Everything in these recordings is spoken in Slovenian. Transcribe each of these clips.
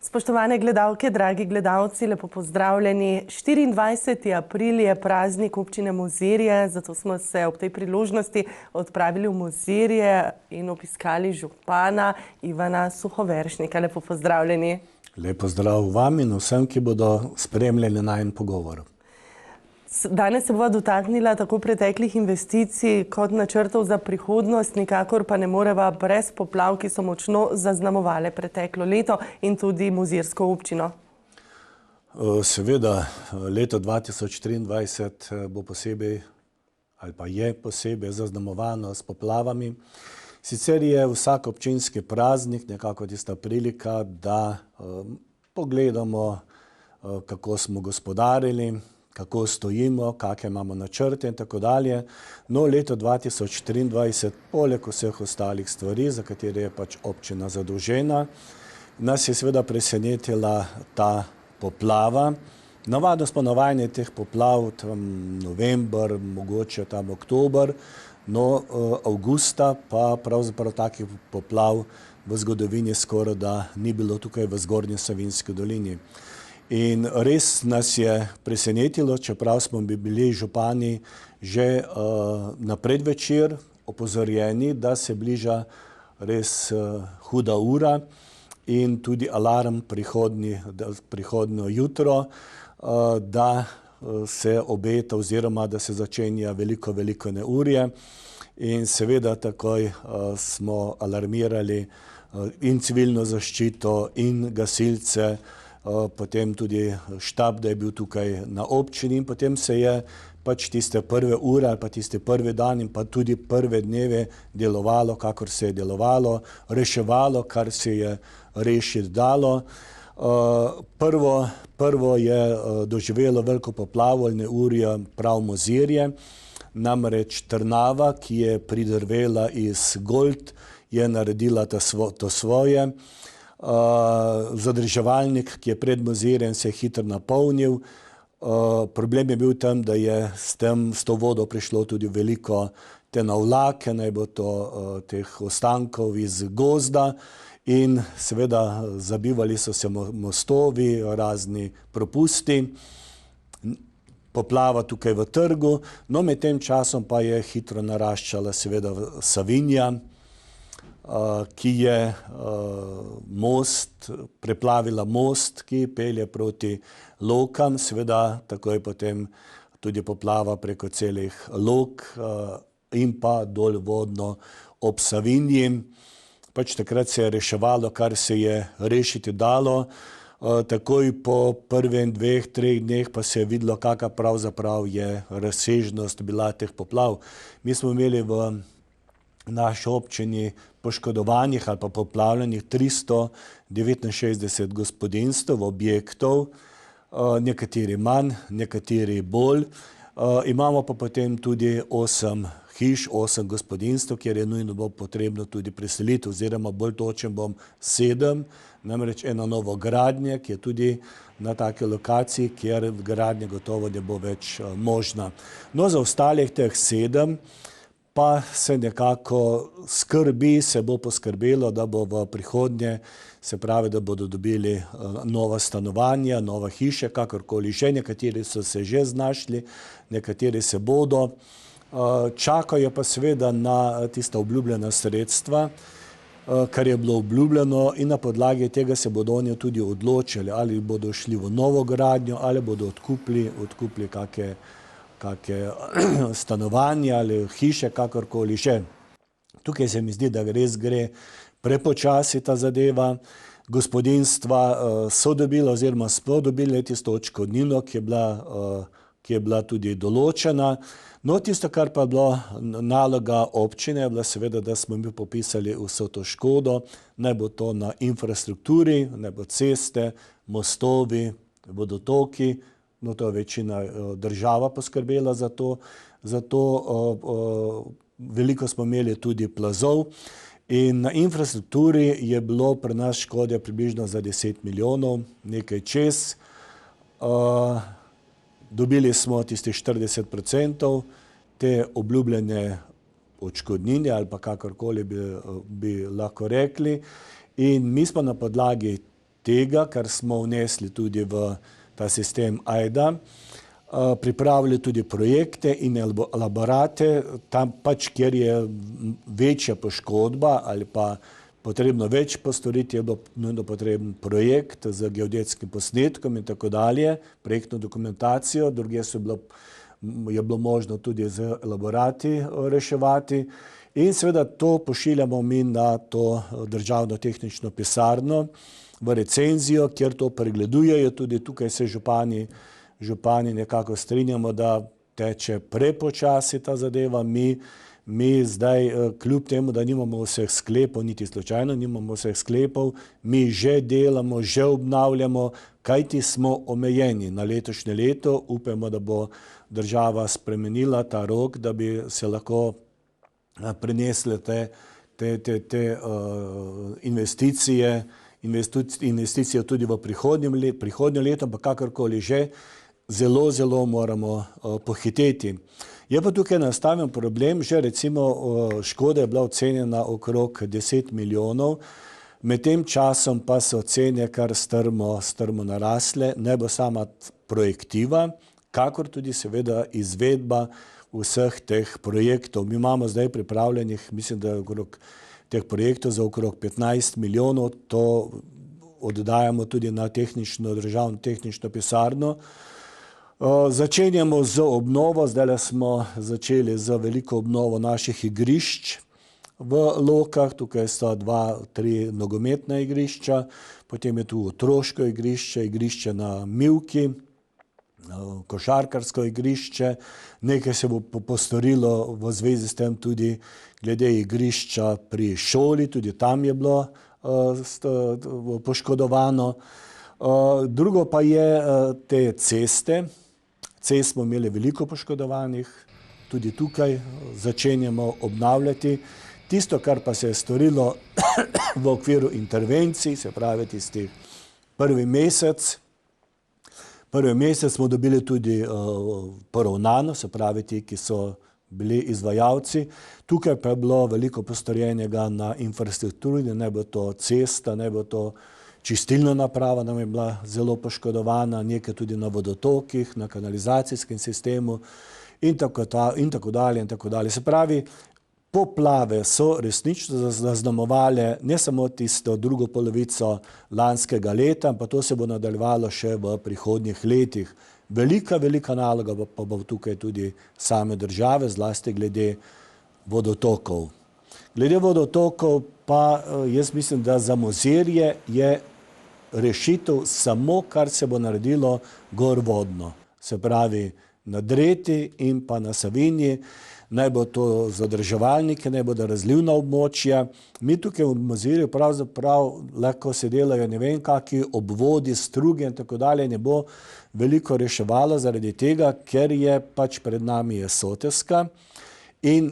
Spoštovane gledalke, dragi gledalci, lepo pozdravljeni. 24. april je praznik občine Mozirje, zato smo se ob tej priložnosti odpravili v Mozirje in obiskali župana Ivana Suhovršnika. Lepo pozdravljeni. Lep pozdrav vam in vsem, ki bodo spremljali najin pogovor. Danes se bova dotaknila tako preteklih investicij kot načrtov za prihodnost, nikakor pa ne moreva brez poplav, ki so močno zaznamovale preteklo leto in tudi mozirsko občino. Seveda, leto 2023 bo posebej, ali pa je posebej zaznamovano s poplavami. Sicer je vsak občinski praznik nekako tista prilika, da pogledamo, kako smo gospodarili, kako stojimo, kakšne imamo načrte in tako dalje. No, leto 2023, poleg vseh ostalih stvari, za katere je pač občina zadolžena, nas je seveda presenetila ta poplava. Navadno smo navajeni teh poplav, tam november, mogoče tam oktober, no, avgusta pa pravzaprav takih poplav v zgodovini skoraj da ni bilo tukaj v Zgornji Savinjski dolini. In res nas je presenetilo, čeprav smo bili župani že na predvečer opozorjeni, da se bliža res huda ura in tudi alarm prihodnjo jutro, da se obeta oziroma da se začenja veliko neurje. In seveda takoj smo alarmirali in civilno zaščito in gasilce, potem tudi štab, da je bil tukaj na občini, in potem se je pač tiste prve ure ali pa tiste prvi dan in pa tudi prve dneve delovalo, kakor se je delovalo, reševalo, kar se je rešiti dalo. Prvo je doživelo veliko poplavo ali neurje prav Mozirje, namreč Trnava, ki je pridrvela iz Gold, je naredila to svoje. Zadrževalnik, ki je pred Mozirjem, se je hitro napolnil. Problem je bil tam, da je s to vodo prišlo tudi veliko te navlake, naj bo to teh ostankov iz gozda, in seveda zabivali so se mostovi, razni propusti, poplava tukaj v trgu, no med tem časom pa je hitro naraščala seveda Savinja, ki je preplavila most, ki pelje proti Lokam, seveda takoj potem tudi poplava preko celih Lok in pa dol vodno ob Savinji. Pač takrat se je reševalo, kar se je rešiti dalo. Takoj po prvem 2-3 dneh pa se je videlo, kakšna pravzaprav je razsežnost bila teh poplav. Mi smo imeli v naši občini poškodovanih ali pa poplavljenih 369 gospodinjstev, objektov, nekateri manj, nekateri bolj. Imamo pa potem tudi 8 hiš, 8 gospodinjstev, kjer je nujno bo potrebno tudi preseliti, oziroma bolj točen bom 7, namreč eno novo gradnje, ki je tudi na taki lokaciji, kjer gradnja gotovo ne bo več možna. No, za ostalih teh 7 pa se nekako se bo poskrbelo, da bo v prihodnje, se pravi, da bodo dobili nova stanovanja, nova hiše, kakorkoli že, nekateri so se že znašli, nekateri se bodo. Čakajo pa seveda na tista obljubljena sredstva, kar je bilo obljubljeno, in na podlagi tega se bodo oni tudi odločili, ali bodo šli v novo gradnjo, ali bodo odkupili kakšne stanovanja ali hiše, kakorkoli že. Tukaj se mi zdi, da res gre prepočasi ta zadeva. Gospodinjstva so dobila oziroma smo dobili tisto odškodnino, ki je bila tudi določena. No, tisto, kar pa je bilo naloga občine, je bila seveda, da smo mi popisali vso to škodo, naj bo to na infrastrukturi, naj bo ceste, mostovi, vodotoki. No, to je večina država poskrbela za to. Veliko smo imeli tudi plazov in na infrastrukturi je bilo pri nas škode približno za 10 milijonov, nekaj čez. Dobili smo tisti 40% te obljubljene odškodnine ali pa kakorkoli bi lahko rekli. In mi smo na podlagi tega, kar smo vnesli tudi v ta sistem AIDA, pripravili tudi projekte in elaborate, tam pač, kjer je večja poškodba ali pa potrebno več postoriti, je bilo nujno potreben projekt z geodetskim posnetkom in tako dalje, projektno dokumentacijo, druge je bilo možno tudi z elaborati reševati. In seveda to pošiljamo mi na to državno tehnično pisarno v recenzijo, kjer to pregledujejo, tudi tukaj se župani nekako strinjamo, da teče prepočasi ta zadeva. Mi zdaj, kljub temu, da nimamo vseh sklepov, niti slučajno nimamo vseh sklepov, mi že delamo, že obnavljamo, kajti smo omejeni na letošnje leto. Upamo, da bo država spremenila ta rok, da bi se lahko prenesle te investicije tudi v prihodnje leto, pa kakorkoli že, zelo moramo pohiteti. Je pa tukaj nastaven problem, že recimo škoda je bila ocenjena okrog 10 milijonov, med tem časom pa so cene kar strmo narasle, ne bo sama projektiva, kakor tudi seveda izvedba vseh teh projektov. Mi imamo zdaj pripravljenih, mislim, da okrog teh projektov za okrog 15 milijonov, to oddajamo tudi na državno tehnično pisarno. Začenjamo z obnovo, zdaj smo začeli z veliko obnovo naših igrišč v Lokah, tukaj sta 2-3 nogometna igrišča, potem je tu otroško igrišče, igrišče na Mivki, košarkarsko igrišče, nekaj se bo postorilo v zvezi s tem tudi glede igrišča pri šoli, tudi tam je bilo poškodovano. Drugo pa je te ceste. Cest smo imeli veliko poškodovanih, tudi tukaj začenjamo obnavljati. Tisto, kar pa se je storilo v okviru intervencij, se pravi tisti prvi mesec smo dobili tudi poravnano, se pravi ti, ki so bili izvajalci. Tukaj pa je bilo veliko postorjenega na infrastrukturi, da ne bo to cesta, ne bo to čistilna naprava, nam je bila zelo poškodovana, nekaj tudi na vodotokih, na kanalizacijskem sistemu in tako dalje. Se pravi, poplave so resnično zaznamovale ne samo tisto drugo polovico lanskega leta, ampak to se bo nadaljevalo še v prihodnjih letih. Velika naloga pa bo tukaj tudi same države, zlasti glede vodotokov. Glede vodotokov pa jaz mislim, da za Mozirje je rešitev samo, kar se bo naredilo gorvodno. Se pravi na Dreti in pa na Savinji, naj bo to zadrževalnike, naj bodo razlivna območja. Mi tukaj v Mozirju pravzaprav lahko se delajo ne vem kakšni obvodi, struge in tako dalje, ne bo veliko reševalo zaradi tega, ker je pač pred nami je Soteska in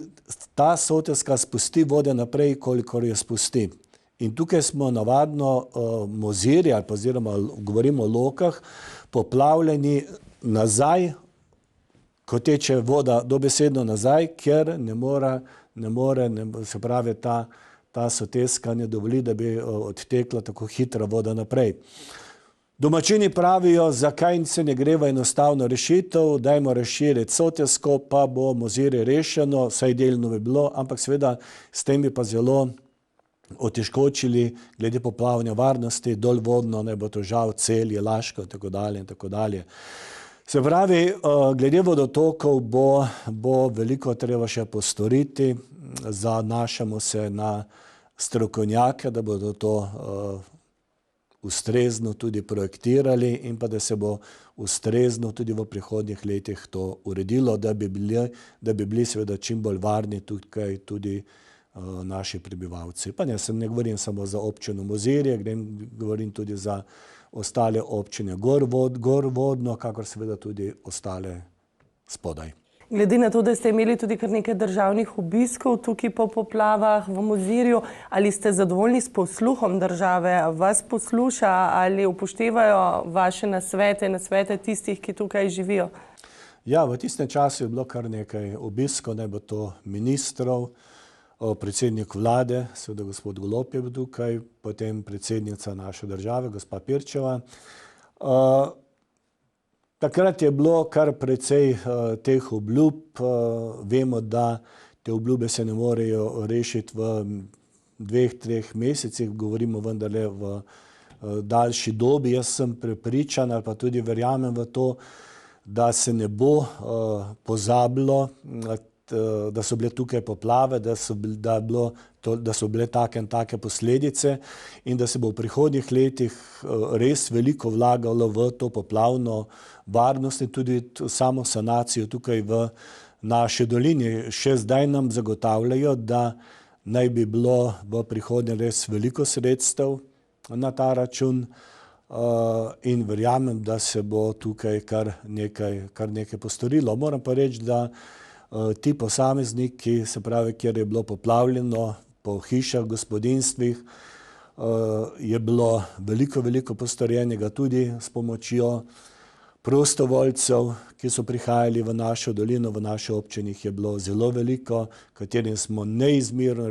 ta Soteska spusti vode naprej, kolikor je spusti. In tukaj smo navadno Mozirje, oziroma govorimo o Lokah, poplavljeni nazaj, ko teče voda dobesedno nazaj, ker ne more, se pravi, ta Soteska ne dovoli, da bi odtekla tako hitra voda naprej. Domačini pravijo, zakaj se ne gre v enostavno rešitev, dajmo razširiti Sotesko, pa bo Mozirje rešeno, saj delno bi bilo, ampak seveda s tem bi pa zelo otežkočili glede poplavne varnosti, dolvodno, ne bo to žal Celje, Laško in tako dalje. Se pravi, glede vodotokov bo veliko treba še postoriti, zanašamo se na strokovnjake, da bodo to ustrezno tudi projektirali in pa da se bo ustrezno tudi v prihodnjih letih to uredilo, da bi bili seveda čim bolj varni tukaj tudi naši prebivalci. Pa ne govorim samo za občino Mozirje, govorim tudi za ostale občine gorvodno, kakor seveda tudi ostale spodaj. Glede na to, da ste imeli tudi kar nekaj državnih obiskov tukaj po poplavah v Mozirju, ali ste zadovoljni s posluhom države? Vas posluša ali upoštevajo vaše nasvete tistih, ki tukaj živijo? Ja, v tistem času je bilo kar nekaj obiskov, naj bo to ministrov, predsednik vlade, seveda gospod Golob je bil tukaj, potem predsednica naše države, gospa Pirčeva. Takrat je bilo kar precej teh obljub. Vemo, da te obljube se ne morejo rešiti v 2-3 mesecih, govorimo vendarle v daljši dobi. Jaz sem prepričan ali pa tudi verjamem v to, da se ne bo pozabilo, da so bile tukaj poplave, da so bile take in take posledice in da se bo v prihodnjih letih res veliko vlagalo v to poplavno varnost in tudi samo sanacijo tukaj v naši dolini. Še zdaj nam zagotavljajo, da naj bi bilo v prihodnje res veliko sredstev na ta račun in verjamem, da se bo tukaj kar nekaj postorilo. Moram pa reči, da ti posamezniki, se pravi, kjer je bilo poplavljeno po hišah, gospodinjstvih, je bilo veliko postorjenega tudi s pomočjo prostovoljcev, ki so prihajali v našo dolino, v naši občini je bilo zelo veliko, katerim smo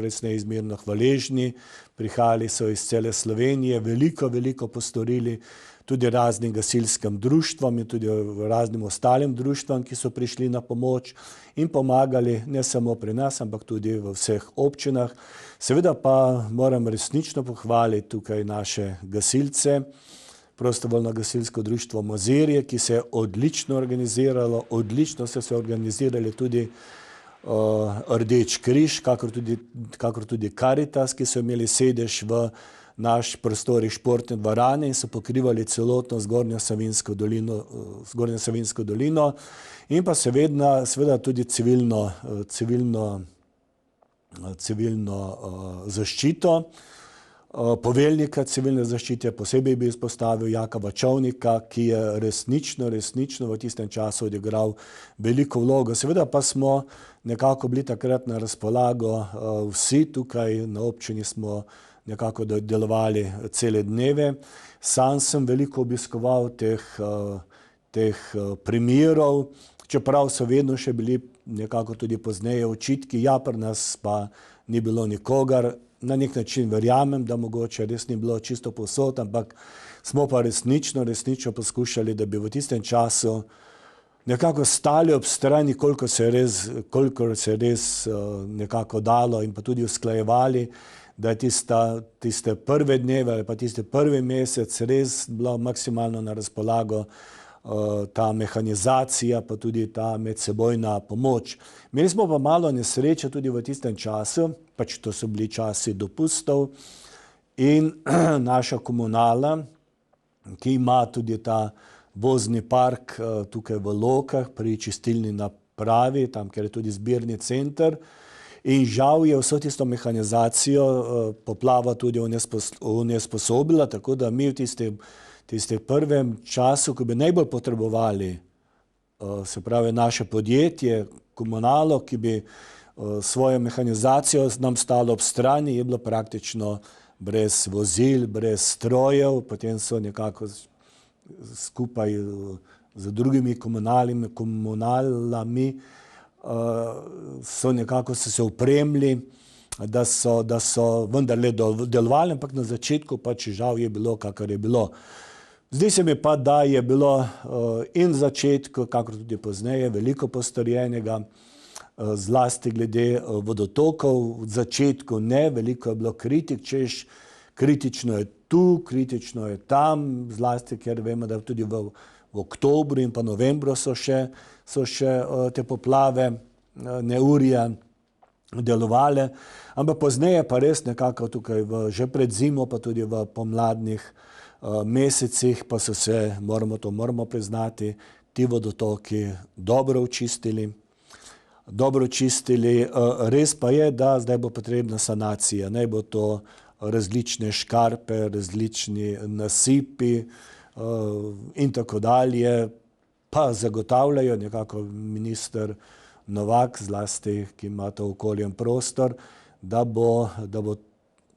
res neizmerno hvaležni. Prihajali so iz cele Slovenije, veliko postorili tudi raznim gasilskim društvom in tudi raznim ostalim društvom, ki so prišli na pomoč in pomagali ne samo pri nas, ampak tudi v vseh občinah. Seveda pa moram resnično pohvaliti tukaj naše gasilce, prostovoljno gasilsko društvo Mozirje, ki se je odlično organiziralo, odlično so se organizirali tudi Rdeč križ, kakor tudi Karitas, ki so imeli sedež v naš prostorih športne dvorane in so pokrivali celotno Zgornjo Savinjsko dolino in pa seveda tudi civilno zaščito. Poveljnika civilne zaščite posebej bi izpostavil Jaka Bačovnika, ki je resnično v tistem času odigral veliko vlogo. Seveda pa smo nekako bili takrat na razpolago vsi tukaj na občini, smo nekako delovali cele dneve. Sam sem veliko obiskoval teh primerov, čeprav so vedno še bili nekako tudi pozneje očitki, ja, pri nas pa ni bilo nikogar. Na nek način verjamem, da mogoče res ni bilo čisto povsod, ampak smo pa resnično poskušali, da bi v tistem času nekako stali ob strani, koliko se je res nekako dalo in pa tudi usklajevali, da je tiste prve dneve ali pa tisti prvi mesec res bila maksimalno na razpolago ta mehanizacija, pa tudi ta medsebojna pomoč. Imeli smo pa malo nesreče tudi v tistem času, pač to so bili časi dopustov in naša komunala, ki ima tudi ta vozni park tukaj v Lokah pri čistilni napravi, tam, kjer je tudi zbirni center, in žal je vso tisto mehanizacijo poplava tudi onesposobila, tako da mi v tistem prvem času, ko bi najbolj potrebovali, se pravi naše podjetje, komunalo, ki bi svojo mehanizacijo nam stalo ob strani, je bilo praktično brez vozil, brez strojev, potem so nekako skupaj z drugimi komunalami so nekako se opremili, da so vendarle delovali, ampak na začetku pač žal je bilo, kakor je bilo. Zdi se mi pa, da je bilo in v začetku, kakor tudi pozneje, veliko postorjenega, zlasti glede vodotokov. V začetku ne, veliko je bilo kritik, češ kritično je tu, kritično je tam, zlasti ker vemo, da tudi v oktobru in pa novembru so še te poplave, neurja delovale, ampak pozneje pa res nekako tukaj že pred zimo, pa tudi v pomladnih mesecih pa so se, moramo priznati, ti vodotoki dobro očistili. Res pa je, da zdaj bo potrebna sanacija, naj bo to različne škarpe, različni nasipi in tako dalje, pa zagotavljajo nekako minister Novak, zlasti, ki ima to okolje in prostor, da bo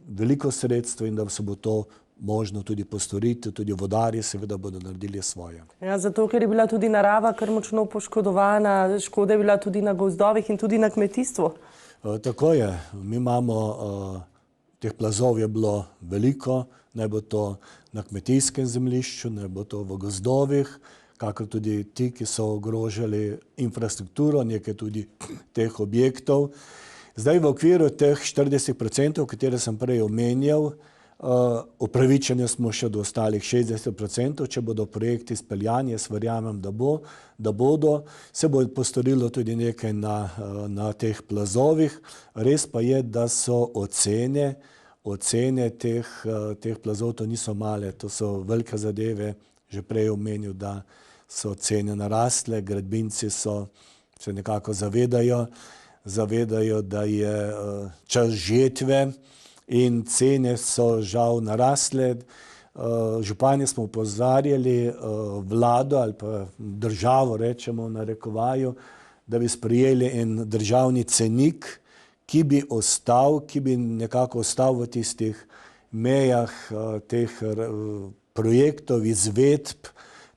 veliko sredstev in da se bo to možno tudi postoriti, tudi vodarji seveda bodo naredili svoje. Ja, zato, ker je bila tudi narava kar močno poškodovana, škoda je bila tudi na gozdovih in tudi na kmetijstvu. Tako je, mi imamo, teh plazov je bilo veliko, naj bo to na kmetijskem zemljišču, naj bo to v gozdovih, kakor tudi ti, ki so ogrožali infrastrukturo, nekaj tudi teh objektov. Zdaj v okviru teh 40%, katere sem prej omenjal, upravičeni smo še do ostalih 60%, če bodo projekti speljani, jaz verjamem, da bodo, se bo postorilo tudi nekaj na teh plazovih. Res pa je, da so ocene teh plazov, to niso male, to so velike zadeve, že prej omenil, da so cene narastle, gradbinci se nekako zavedajo, da je čas žetve, in cene so žal narasle. Župani smo opozarjali vlado ali pa državo, rečemo v narekovaju, da bi sprejeli en državni cenik, ki bi nekako ostal v tistih mejah teh projektov, izvedb.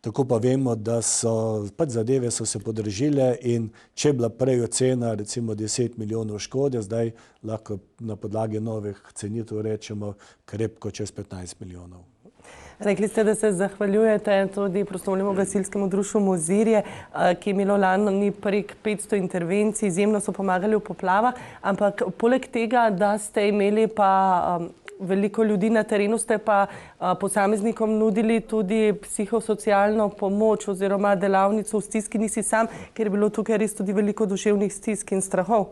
Tako pa vemo, da zadeve so se podražile, in če je bila prej ocena recimo 10 milijonov škode, zdaj lahko na podlagi novih cenitev rečemo krepko čez 15 milijonov. Rekli ste, da se zahvaljujete tudi prostovoljnemu gasilskemu društvu Mozirje, ki je imelo lani prek 500 intervencij, izjemno so pomagali v poplavah, ampak poleg tega, da ste imeli pa veliko ljudi na terenu, ste pa posameznikom nudili tudi psihosocialno pomoč oziroma delavnico v stiski nisi sam, ker je bilo tukaj res tudi veliko duševnih stisk in strahov.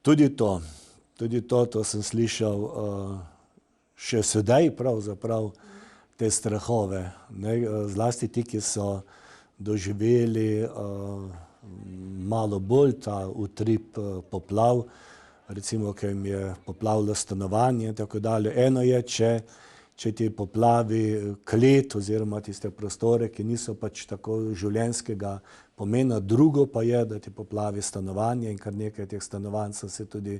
Tudi to sem slišal še sedaj pravzaprav, te strahove. Zlasti ti, ki so doživeli malo bolj ta utrip poplav, recimo, ki jim je poplavilo stanovanje in tako dalje. Eno je, če ti poplavi klet oziroma tiste prostore, ki niso pač tako življenjskega pomena. Drugo pa je, da ti poplavi stanovanje, in kar nekaj teh stanovanj sem se tudi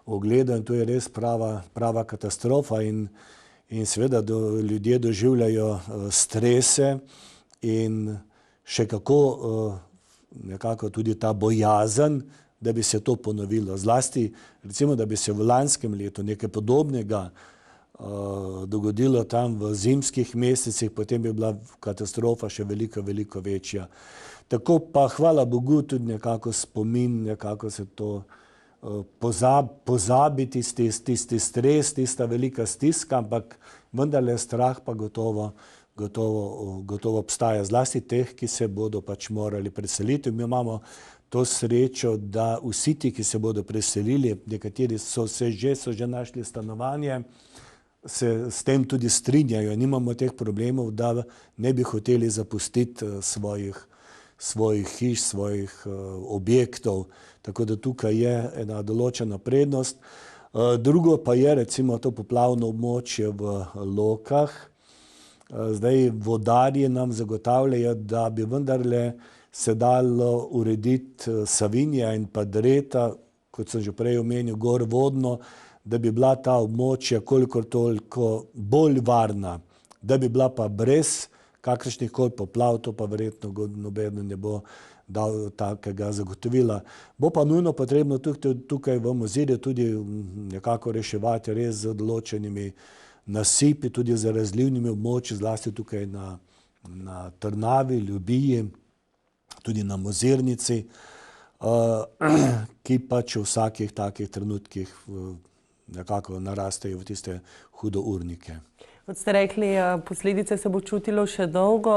ogledal, in to je res prava katastrofa, in seveda ljudje doživljajo strese in še kako nekako tudi ta bojazen, da bi se to ponovilo. Zlasti, recimo, da bi se v lanskem letu nekaj podobnega dogodilo tam v zimskih mesecih, potem bi bila katastrofa še veliko večja. Tako pa, hvala Bogu, tudi nekako spomin, nekako se to pozabiti, tisti stres, tista velika stiska, ampak vendarle strah pa gotovo obstaja. Zlasti teh, ki se bodo pač morali preseliti. Mi imamo to srečo, da vsi ti, ki se bodo preselili, nekateri so že našli stanovanje, se s tem tudi strinjajo. Nimamo teh problemov, da ne bi hoteli zapustiti svojih hiš, svojih objektov. Tako da tukaj je ena določena prednost. Drugo pa je recimo to poplavno območje v Lokah. Zdaj vodarji nam zagotavljajo, da bi vendarle se dalo urediti Savinja in pa Dreta, kot sem že prej omenil, gorvodno, da bi bila ta območja kolikor toliko bolj varna, da bi bila pa brez kakršnih koli poplav, to pa verjetno nobeden ne bo dal takega zagotovila. Bo pa nujno potrebno tukaj v Mozirju tudi nekako reševati res z določenimi nasipi, tudi z razlivnimi območji, zlasti tukaj na Trnavi, Ljubiji, tudi na Mozirnici, ki pač v vsakih takih trenutkih nekako narastejo v tiste hudournike. Kot ste rekli, posledice se bo čutilo še dolgo,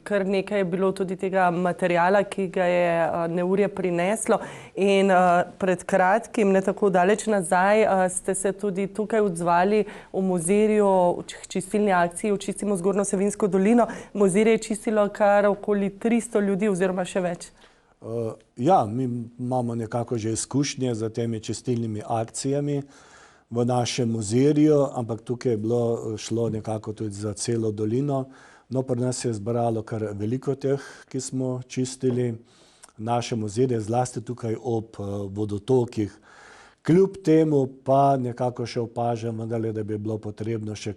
kar nekaj je bilo tudi tega materiala, ki ga je neurje prineslo, in pred kratkim, ne tako daleč nazaj, ste se tudi tukaj odzvali v Mozirju v čistilni akciji Očistimo Zgornjo Savinjsko dolino. Mozirje je čistilo kar okoli 300 ljudi oziroma še več. Ja, mi imamo nekako že izkušnje z temi čistilnimi akcijami v našem Mozirju, ampak tukaj je šlo nekako tudi za celo dolino. No, pri nas se je zbralo kar veliko teh, ki smo čistili naše Mozirje, zlasti tukaj ob vodotokih. Kljub temu pa nekako še opažam, da bi bilo potrebno še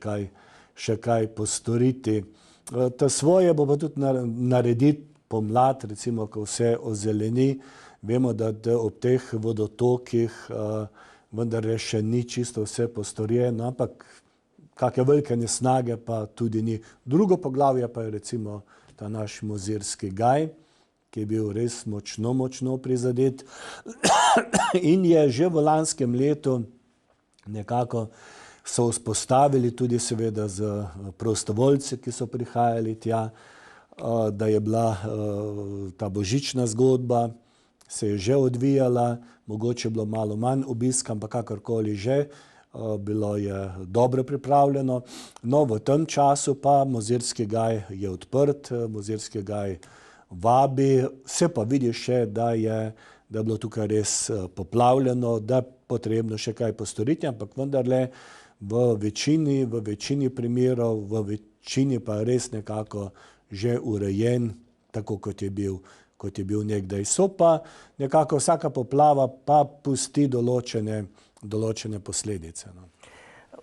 kaj postoriti. Ta svoje bo pa tudi narediti pomlad, recimo, ko vse ozeleni. Vemo, da ob teh vodotokih vendar še ni čisto vse postorjeno, ampak kakšne velike nesnage pa tudi ni. Drugo poglavje pa je recimo ta naš Mozirski gaj, ki je bil res močno prizadet in je že v lanskem letu nekako so vzpostavili tudi seveda z prostovoljci, ki so prihajali tja, da je bila ta božična zgodba, se je že odvijala, mogoče je bilo malo manj obiska, ampak kakorkoli že, bilo je dobro pripravljeno. No, v tem času pa Mozirski gaj je odprt, Mozirski gaj vabi, se pa vidi še, da je bilo tukaj res poplavljeno, da je potrebno še kaj postoriti, ampak vendarle v večini primerov, v večini pa res nekako že urejen, tako kot je bil nekdaj. So pa nekako vsaka poplava pa pusti določene posledice. No.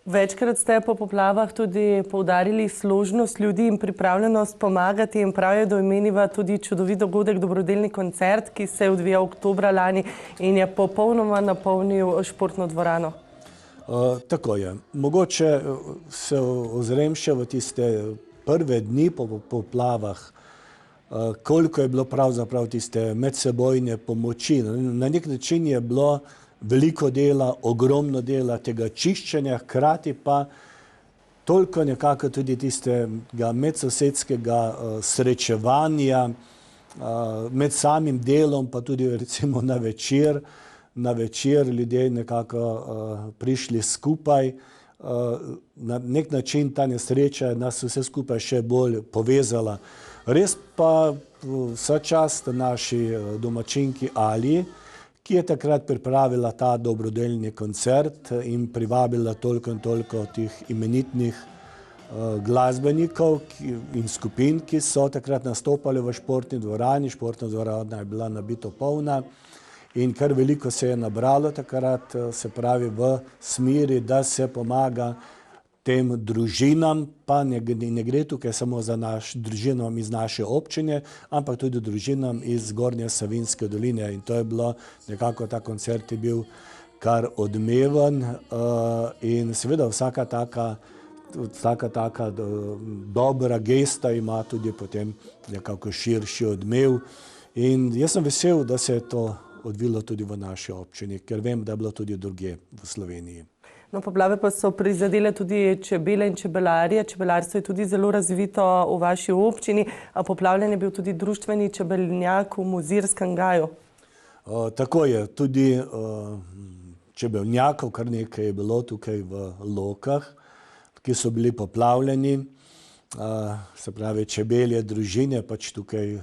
Večkrat ste po poplavah tudi poudarili složnost ljudi in pripravljenost pomagati in prav je, da omeniva tudi čudovit dogodek, dobrodelni koncert, ki se je odvijal oktobra lani in je popolnoma napolnil športno dvorano. Tako je. Mogoče se ozrem še v tiste prve dni po poplavah, koliko je bilo pravzaprav tiste medsebojne pomoči. Na nek način je bilo veliko dela, ogromno dela tega čiščenja, hkrati pa toliko nekako tudi tistega medsosedskega srečevanja med samim delom, pa tudi recimo na večer ljudje nekako prišli skupaj. Na nek način ta nesreča nas vse skupaj še bolj povezala. Res pa vsa čast naši domačinki Alji, ki je takrat pripravila ta dobrodelni koncert in privabila toliko in toliko tih imenitnih glasbenikov in skupin, ki so takrat nastopali v športni dvorani. Športna dvorana je bila nabito polna in kar veliko se je nabralo takrat, se pravi v smeri, da se pomaga tem družinam, pa ne gre tukaj samo za družinam iz naše občine, ampak tudi družinam iz Zgornje Savinjske doline. In to je bilo nekako, ta koncert je bil kar odmeven in seveda vsaka taka dobra gesta ima tudi potem nekako širši odmev. In jaz sem vesel, da se je to odvilo tudi v naši občini, ker vem, da je bilo tudi drugje v Sloveniji. No, poplave pa so prizadele tudi čebele in čebelarje. Čebelarstvo je tudi zelo razvito v vaši občini. Poplavljen je bil tudi društveni čebelnjak v Mozirskem gaju. Tako je. Tudi čebelnjakov kar nekaj je bilo tukaj v Lokah, ki so bili poplavljeni. Se pravi, čebelje družine pač tukaj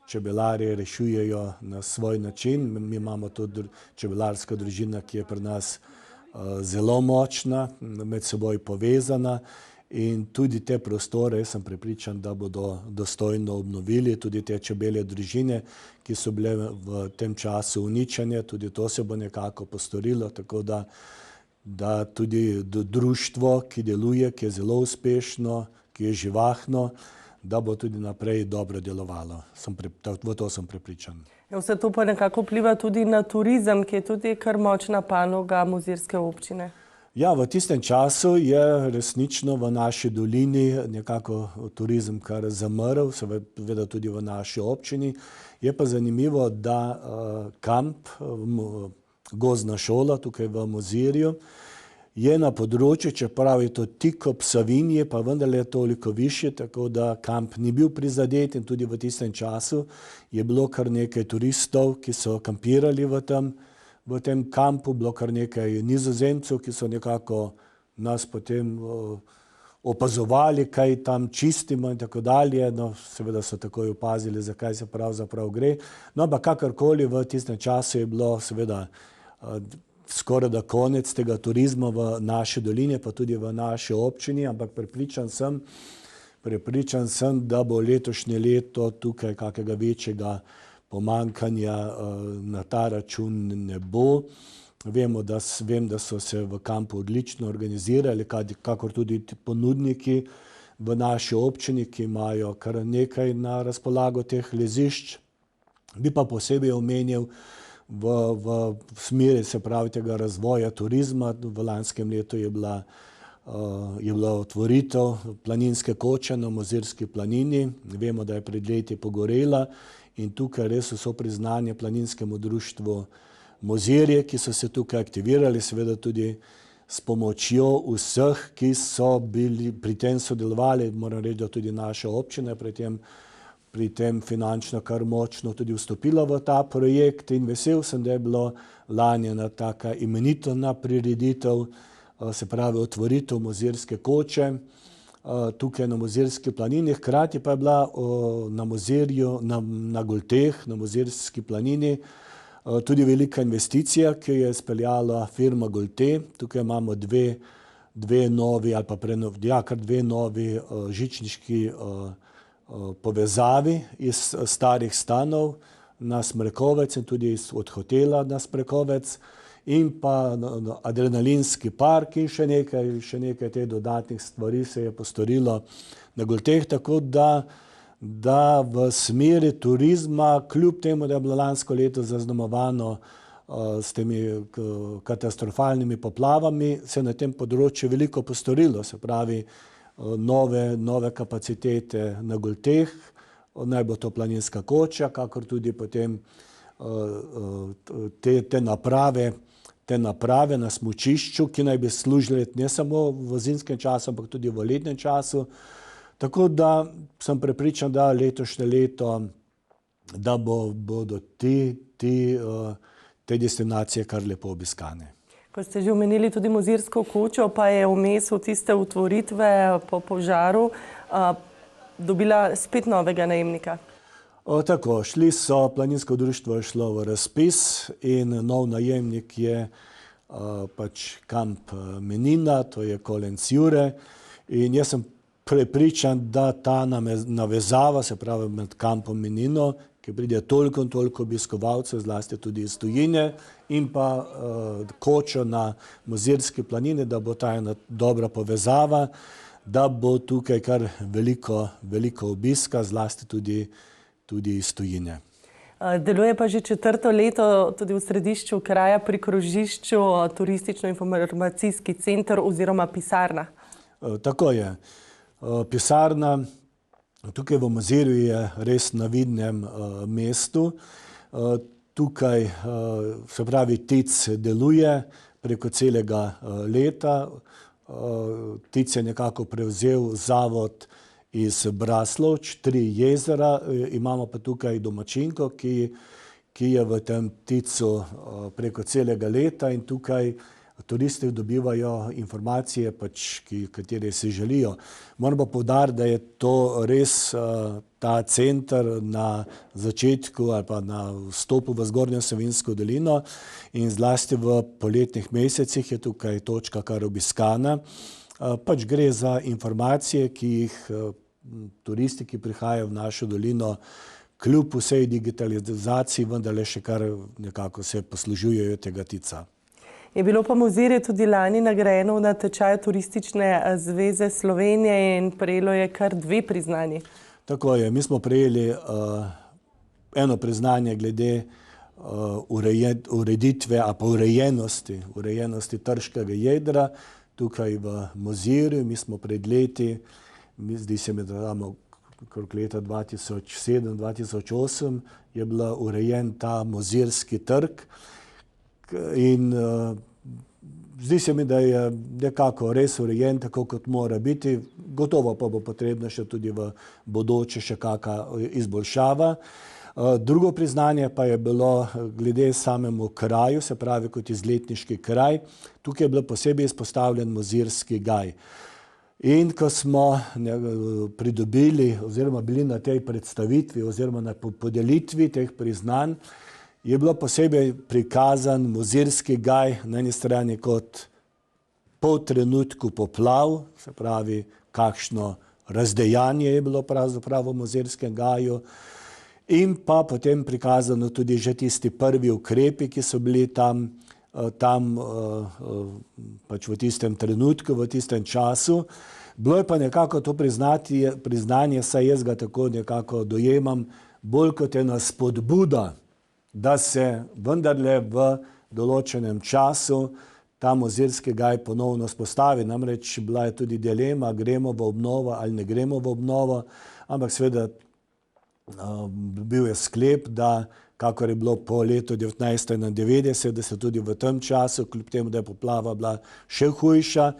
čebelarje rešujejo na svoj način. Mi imamo tudi čebelarska družina, ki je pri nas zelo močna, med seboj povezana in tudi te prostore, jaz sem prepričan, da bodo dostojno obnovili, tudi te čebelje družine, ki so bile v tem času uničene, tudi to se bo nekako postorilo, tako da tudi društvo, ki deluje, ki je zelo uspešno, ki je živahno, da bo tudi naprej dobro delovalo. V to sem prepričan. Vse to pa nekako vpliva tudi na turizem, ki je tudi kar močna panoga Mozirske občine. Ja, v tistem času je resnično v naši dolini nekako turizem kar zamrl, seveda tudi v naši občini. Je pa zanimivo, da kamp, gozdna šola tukaj v Mozirju, je na področju, čeprav je to tik ob Savinji, pa vendarle je toliko višje, tako da kamp ni bil prizadet in tudi v tistem času je bilo kar nekaj turistov, ki so kampirali v tem kampu, bilo kar nekaj Nizozemcev, ki so nekako nas potem opazovali, kaj tam čistimo in tako dalje. No, seveda so takoj opazili, zakaj se pravzaprav gre. No, ampak kakorkoli v tistem času je bilo seveda skoraj da konec tega turizma v naši dolini, pa tudi v naši občini, ampak prepričan sem, da bo letošnje leto tukaj kakega večjega pomanjkanja na ta račun ne bo. Vem, da so se v kampu odlično organizirali, kakor tudi ponudniki v naši občini, ki imajo kar nekaj na razpolago teh lezišč. Bi pa posebej omenil, v smeri, se pravi, tega razvoja turizma. V lanskem letu je bila otvoritev planinske koče na Mozirski planini. Vemo, da je pred leti pogorela in tukaj res vso priznanje Planinskemu društvu Mozirje, ki so se tukaj aktivirali, seveda tudi s pomočjo vseh, ki so bili pri tem sodelovali. Moram reči, da tudi naša občina pri tem finančno kar močno tudi vstopila v ta projekt in vesel sem, da je bilo lani ena taka imenitna prireditev, se pravi otvoritev Mozirske koče tukaj na Mozirski planini. Hkrati pa je bila na Mozirju, na Golteh, na Mozirski planini tudi velika investicija, ki je speljala firma Golte. Tukaj imamo dve novi ali pa kar dve novi žičniški povezavi iz starih stanov na Smrekovec in tudi od hotela na Smrekovec in pa adrenalinski park in še nekaj teh dodatnih stvari se je postorilo na Golteh, tako da v smeri turizma, kljub temu, da je bilo lansko leto zaznamovano s temi katastrofalnimi poplavami, se na tem področju veliko postorilo, se pravi nove kapacitete na Golteh, naj bo to planinska koča, kakor tudi potem te naprave na smučišču, ki naj bi služile ne samo v zimskem času, ampak tudi v letnem času. Tako da sem prepričan, da letošnje leto, da bodo te destinacije kar lepo obiskane. Ko ste že omenili tudi Mozirsko kočo, pa je vmes v tiste otvoritve po požaru dobila spet novega najemnika. Tako, Planinsko društvo je šlo v razpis in nov najemnik je pač kamp Menina, to je Kolenc Jure. In jaz sem prepričan, da ta navezava, se pravi med kampom Menino, ki pride toliko in toliko obiskovalcev, zlasti tudi iz tujine, in pa kočo na Mozirski planini, da bo ta ena dobra povezava, da bo tukaj kar veliko obiska, zlasti tudi iz tujine. Deluje pa že 4. leto tudi v središču kraja pri krožišču turistično-informacijski center oziroma pisarna. Tako je. Pisarna tukaj v Mozirju je res na vidnem mestu. Tukaj, se pravi, TIC deluje preko celega leta. TIC je nekako prevzel zavod iz Braslovč, 3 jezera, imamo pa tukaj domačinko, ki je v tem TIC-u preko celega leta in tukaj turisti dobivajo informacije, katere si želijo. Moram pa poudariti, da je to res ta center na začetku ali pa na vstopu v Zgornjo Savinjsko dolino in zlasti v poletnih mesecih je tukaj točka kar obiskana. Pač gre za informacije, ki jih turisti, ki prihajajo v našo dolino, kljub vsej digitalizaciji, vendarle še kar nekako se poslužujejo tega TIC-a. Je bilo pa Mozirje tudi lani nagrajeno na tečaju Turistične zveze Slovenije in prejelo je kar 2 priznanji. Tako je, mi smo prejeli eno priznanje glede ureditve ali pa urejenosti trškega jedra tukaj v Mozirju. Mi smo pred leti, zdi se mi, da okrog leta 2007-2008 je bil urejen ta Mozirski trg. In zdi se mi, da je nekako res urejen, tako kot mora biti. Gotovo pa bo potrebno še tudi v bodoče še kakšna izboljšava. Drugo priznanje pa je bilo glede samemu kraju, se pravi kot izletniški kraj. Tukaj je bil posebej izpostavljen Mozirski gaj. In ko smo pridobili oziroma bili na tej predstavitvi oziroma na podelitvi teh priznanj, je bilo posebej prikazan Mozirski gaj na eni strani kot po trenutku poplav, se pravi, kakšno razdejanje je bilo pravzaprav v Mozirskem gaju, in pa potem prikazano tudi že tisti prvi ukrepi, ki so bili tam pač v tistem trenutku, v tistem času. Bilo je pa nekako to priznanje, saj jaz ga tako nekako dojemam, bolj kot ena spodbuda da se vendarle v določenem času ta mozirski gaj ponovno spostavi. Namreč bila je tudi dilema, gremo v obnovo ali ne gremo v obnovo, ampak seveda bil je sklep, da kakor je bilo po letu 1991, da se tudi v tem času, kljub temu, da je poplava bila še hujša,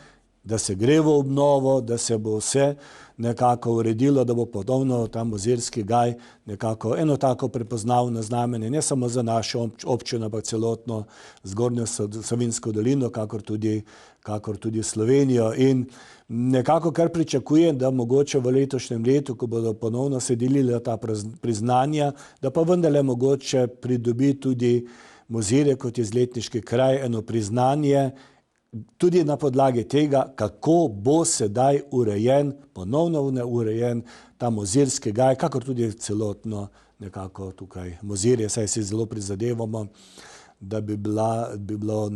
da se gre v obnovo, da se bo vse nekako uredilo, da bo ponovno ta mozirski gaj nekako eno tako prepoznavno znamenje, ne samo za našo občino, ampak celotno Zgornjo Savinjsko dolino, kakor tudi Slovenijo. In nekako kar pričakujem, da mogoče v letošnjem letu, ko bodo ponovno se delila ta priznanja, da pa vendarle mogoče pridobi tudi Mozirje kot izletniški kraj eno priznanje, tudi na podlagi tega, kako bo sedaj urejen, ponovno urejen ta mozirski gaj, kakor tudi celotno nekako tukaj Mozirje, saj si zelo prizadevamo, da bi bilo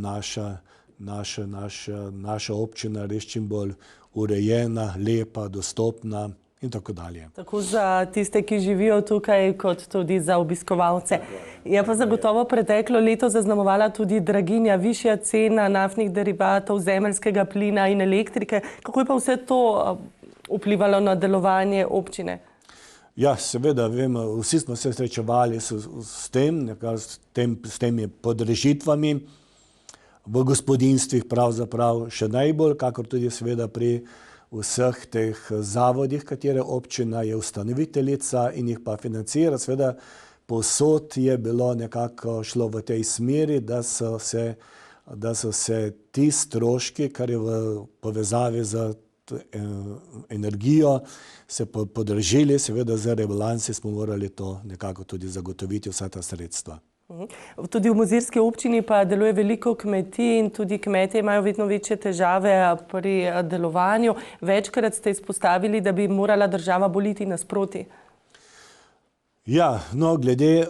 naša občina res čim bolj urejena, lepa, dostopna in tako dalje. Tako za tiste, ki živijo tukaj, kot tudi za obiskovalce. Je pa zagotovo preteklo leto zaznamovala tudi draginja, višja cena naftnih derivatov, zemeljskega plina in elektrike. Kako je pa vse to vplivalo na delovanje občine? Ja, seveda, vem, vsi smo se srečevali s temi podražitvami v gospodinstvih, pravzaprav še najbolj, kakor tudi seveda pri vseh teh zavodih, katere občina je ustanoviteljica in jih pa financira. Seveda povsod je bilo nekako šlo v tej smeri, da so se ti stroški, kar je v povezavi z energijo, se podražili, seveda z rebalansi smo morali to nekako tudi zagotoviti, vsa ta sredstva. Tudi v mozirski občini pa deluje veliko kmetij in tudi kmetje imajo vedno večje težave pri delovanju. Večkrat ste izpostavili, da bi morala država boliti nasproti. Ja, no, glede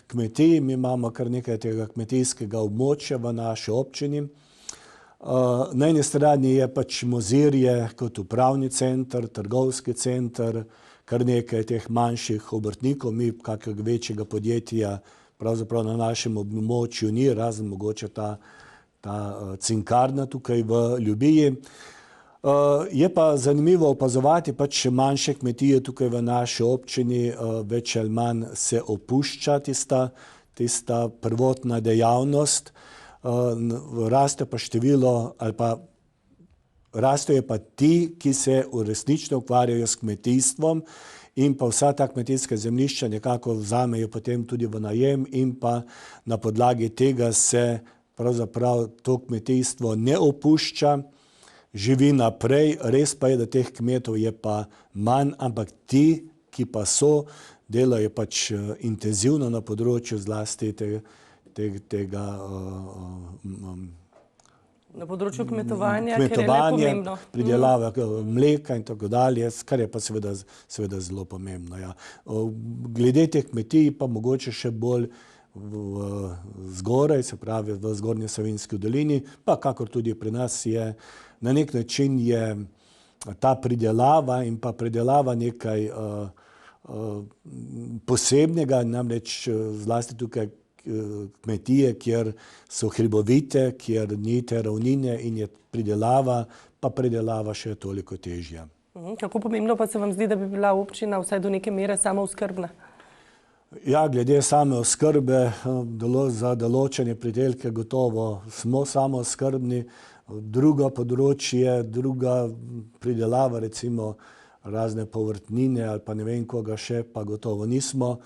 kmetij, mi imamo kar nekaj tega kmetijskega območja v naši občini. Na eni strani je pač Mozirje kot upravni center, trgovski center, kar nekaj teh manjših obrtnikov, mi kakega večjega podjetja pravzaprav na našem območju ni, razen mogoče ta cinkarna tukaj v Ljubiji. Je pa zanimivo opazovati, pač manjše kmetije tukaj v naši občini več ali manj se opušča tista prvotna dejavnost, raste pa število ali pa rastejo pa ti, ki se resnično ukvarjajo s kmetijstvom in pa vsa ta kmetijska zemljišča nekako vzamejo potem tudi v najem in pa na podlagi tega se pravzaprav to kmetijstvo ne opušča, živi naprej. Res pa je, da teh kmetov je pa manj, ampak ti, ki pa so, delajo pač intenzivno na področju zlasti tega na področju kmetovanja, ker je nepomembno. Pridelava mleka in tako dalje, kar je pa seveda zelo pomembno. Ja. Glede teh kmetij pa mogoče še bolj zgoraj, se pravi v Zgornji Savinjski dolini, pa kakor tudi pri nas je, na nek način je ta pridelava in pa predelava nekaj posebnega, namreč zlasti tukaj kmetije, kjer so hribovite, kjer ni te ravnine in je predelava še toliko težja. Kako pomembno pa se vam zdi, da bi bila občina vsaj do neke mere samooskrbna? Ja, glede same oskrbe za določene pridelke gotovo smo samooskrbni. Drugo področje, druga pridelava, recimo razne povrtnine ali pa ne vem koga še, pa gotovo nismo.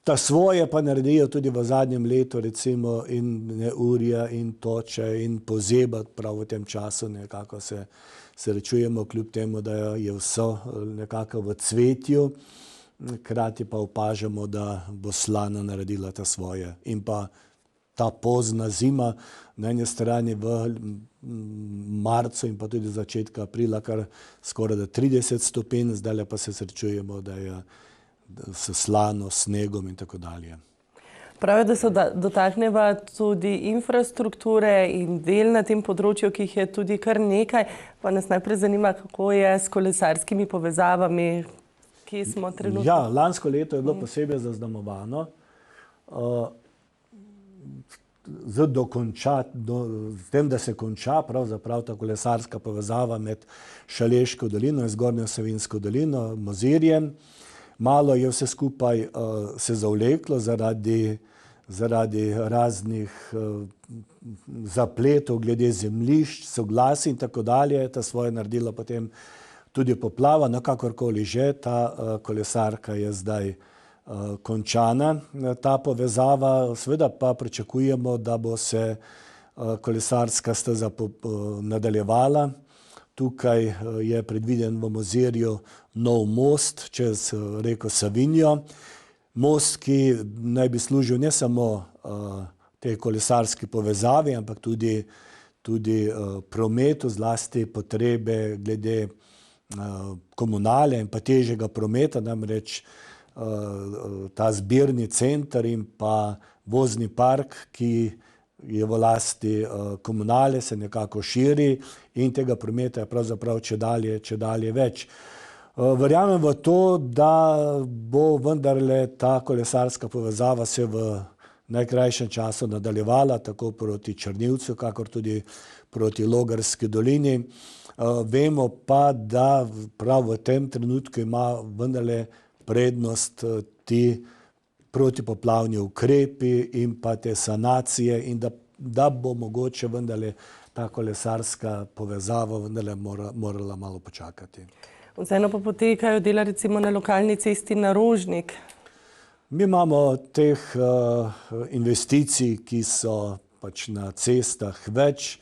Ta svoje pa naredijo tudi v zadnjem letu, recimo in neurja in toče in pozeba, prav v tem času nekako se srečujemo, kljub temu, da je vse nekako v cvetju, hkrati pa opažamo, da bo slana naredila ta svoje. In pa ta pozna zima, na eni strani v marcu in pa tudi začetka aprila, kar skoraj da 30 stopinj, zdaj pa se srečujemo, da je s slano, snegom in tako dalje. Pravijo, da se dotakneva tudi infrastrukture in del na tem področju, ki jih je tudi kar nekaj. Pa nas najprej zanima, kako je s kolesarskimi povezavami, kje smo trenutno. Ja, lansko leto je bilo posebej zaznamovano. s tem, da se konča pravzaprav ta kolesarska povezava med Šaleško dolino in Zgornjo Savinjsko dolino, Mozirjem. Malo je vse skupaj se zavleklo zaradi raznih zapletov glede zemljišč, soglasij in tako dalje. Ta svoje naredila potem tudi poplava, no kakorkoli že, ta kolesarka je zdaj končana, ta povezava. Seveda pa pričakujemo, da bo se kolesarska steza nadaljevala. Tukaj je predviden v Mozirju nov most čez reko Savinjo. Most, ki naj bi služil ne samo tej kolesarski povezavi, ampak tudi prometu, zlasti potrebe glede komunale in pa težjega prometa, namreč ta zbirni center in pa vozni park, ki je v lasti komunale, se nekako širi in tega prometa je pravzaprav čedalje več. Verjamem v to, da bo vendarle ta kolesarska povezava se v najkrajšem času nadaljevala, tako proti Črnivcu, kakor tudi proti Logarski dolini. Vemo pa, da prav v tem trenutku ima vendarle prednost ti protipoplavni ukrepi in pa te sanacije in da bo mogoče vendarle ta kolesarska povezava vendarle morala malo počakati. Vseeno pa potekajo dela recimo na lokalni cesti na Rožnik. Mi imamo teh investicij, ki so pač na cestah več,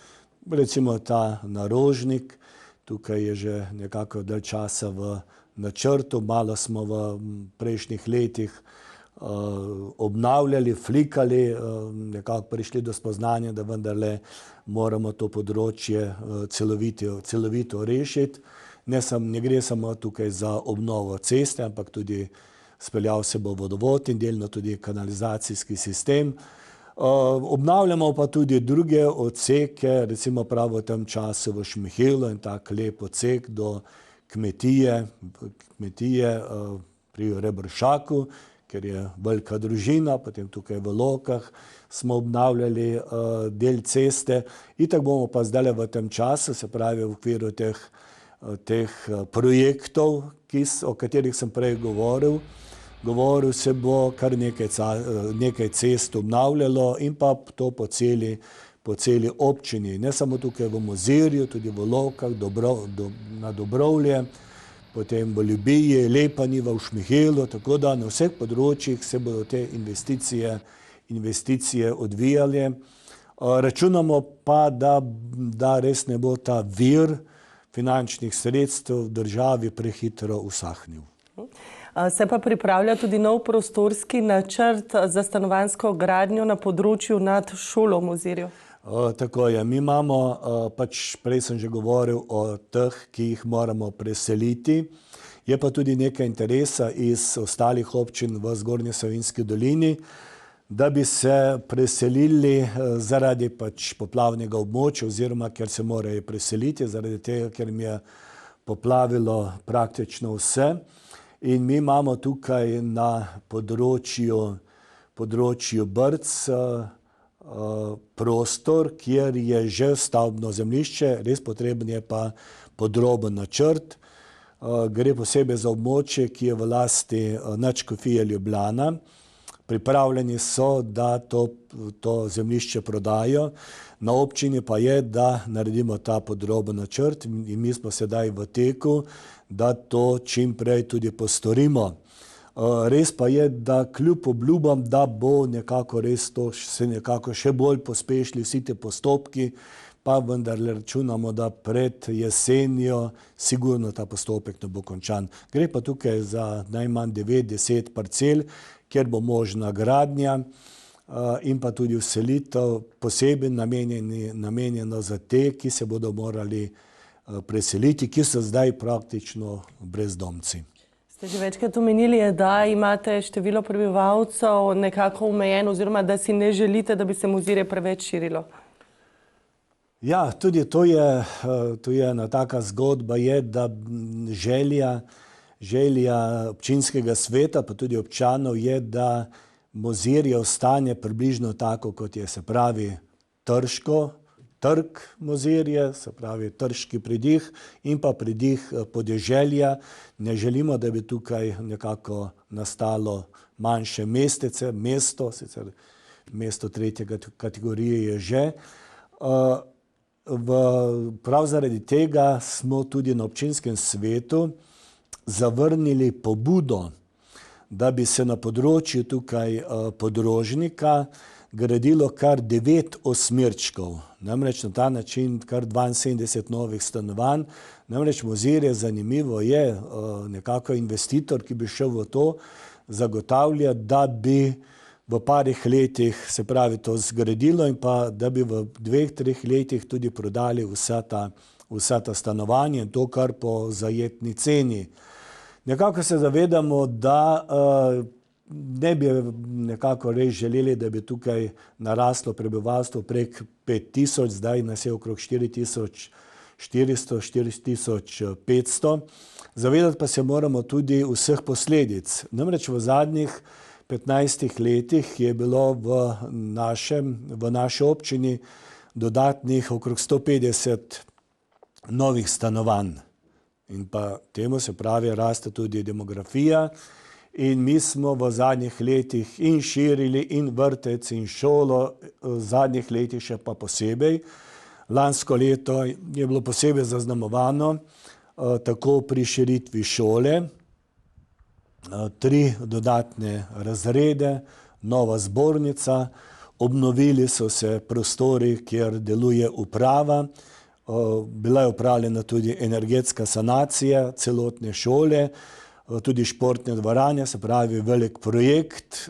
recimo ta na Rožnik, tukaj je že nekako dalj časa v načrtu, malo smo v prejšnjih letih obnavljali, flikali, nekako prišli do spoznanja, da vendarle moramo to področje celovito rešiti. Ne gre samo tukaj za obnovo ceste, ampak tudi speljal se bo vodovod in delno tudi kanalizacijski sistem. Obnavljamo pa tudi druge odseke, recimo prav v tem času v Šmihilu in tak lep odsek do kmetije pri Rebršaku, ker je velika družina, potem tukaj v Lokah smo obnavljali del ceste. Itak bomo pa zdaj v tem času, se pravi v okviru teh projektov, o katerih sem prej govoril, se bo kar nekaj cest obnavljalo in pa to po celi občini. Ne samo tukaj v Mozirju, tudi v Lokah, na Dobrovlje, potem v Ljubiji, Lepanjiva, v Šmihilu, tako da na vseh področjih se bodo te investicije odvijale. Računamo pa, da res ne bo ta vir finančnih sredstev v državi prehitro usahnil. Se pa pripravlja tudi nov prostorski načrt za stanovanjsko gradnjo na področju nad šolo v Mozirju. Tako je. Mi imamo, prej sem že govoril o teh, ki jih moramo preseliti. Je pa tudi nekaj interesa iz ostalih občin v Zgornji Savinjski dolini, da bi se preselili zaradi poplavnega območja oziroma ker se morajo preseliti, zaradi tega, ker jim je poplavilo praktično vse. In mi imamo tukaj na področju Brc prostor, kjer je že stavbno zemljišče, res potreben je pa podroben načrt. Gre posebej za območje, ki je v lasti Nadškofije Ljubljana. Pripravljeni so, da to zemljišče prodajo. Na občini pa je, da naredimo ta podroben načrt in mi smo sedaj v teku, da to čim prej tudi postorimo. Res pa je, da kljub obljubam, da bo nekako res to se nekako še bolj pospešili vsi te postopki, pa vendarle računamo, da pred jesenjo sigurno ta postopek ne bo končan. Gre pa tukaj za najmanj 9-10 parcel, kjer bo možna gradnja in pa tudi vselitev, posebej namenjeno za te, ki se bodo morali preseliti, ki so zdaj praktično brezdomci. Ste že večkrat omenili, da imate število prebivalcev nekako omejeno oziroma da si ne želite, da bi se Mozirje preveč širilo. Ja, tudi to je ena taka zgodba, je, da želja občinskega sveta, pa tudi občanov je, da Mozirje ostane približno tako, kot je, se pravi trg Mozirje, se pravi trški pridih in pa pridih podeželja. Ne želimo, da bi tukaj nekako nastalo manjše mestece, mesto, sicer mesto tretje kategorije je že. Prav zaradi tega smo tudi na občinskem svetu zavrnili pobudo, da bi se na področju tukaj Podrožnika gradilo kar 9 osmirčkov. Namreč na ta način kar 72 novih stanovanj. Namreč Mozirje, zanimivo je, nekako investitor, ki bi šel v to, zagotavlja, da bi v parih letih, se pravi, to zgradilo in pa da bi v 2-3 letih tudi prodali vsa ta stanovanja in to kar po zajetni ceni. Nekako se zavedamo, da ne bi nekako res želeli, da bi tukaj naraslo prebivalstvo prek 5000, zdaj nas je okrog 4400, 4500. Zavedati pa se moramo tudi vseh posledic. Namreč v zadnjih 15 letih je bilo v naši občini dodatnih okrog 150 novih stanovanj. In pa temu se pravi, raste tudi demografija in mi smo v zadnjih letih in širili in vrtec in šolo, v zadnjih letih še pa posebej. Lansko leto je bilo posebej zaznamovano tako pri širitvi šole, 3 dodatne razrede, nova zbornica, obnovili so se prostori, kjer deluje uprava, bila je opravljena tudi energetska sanacija celotne šole, tudi športne dvorane, se pravi velik projekt,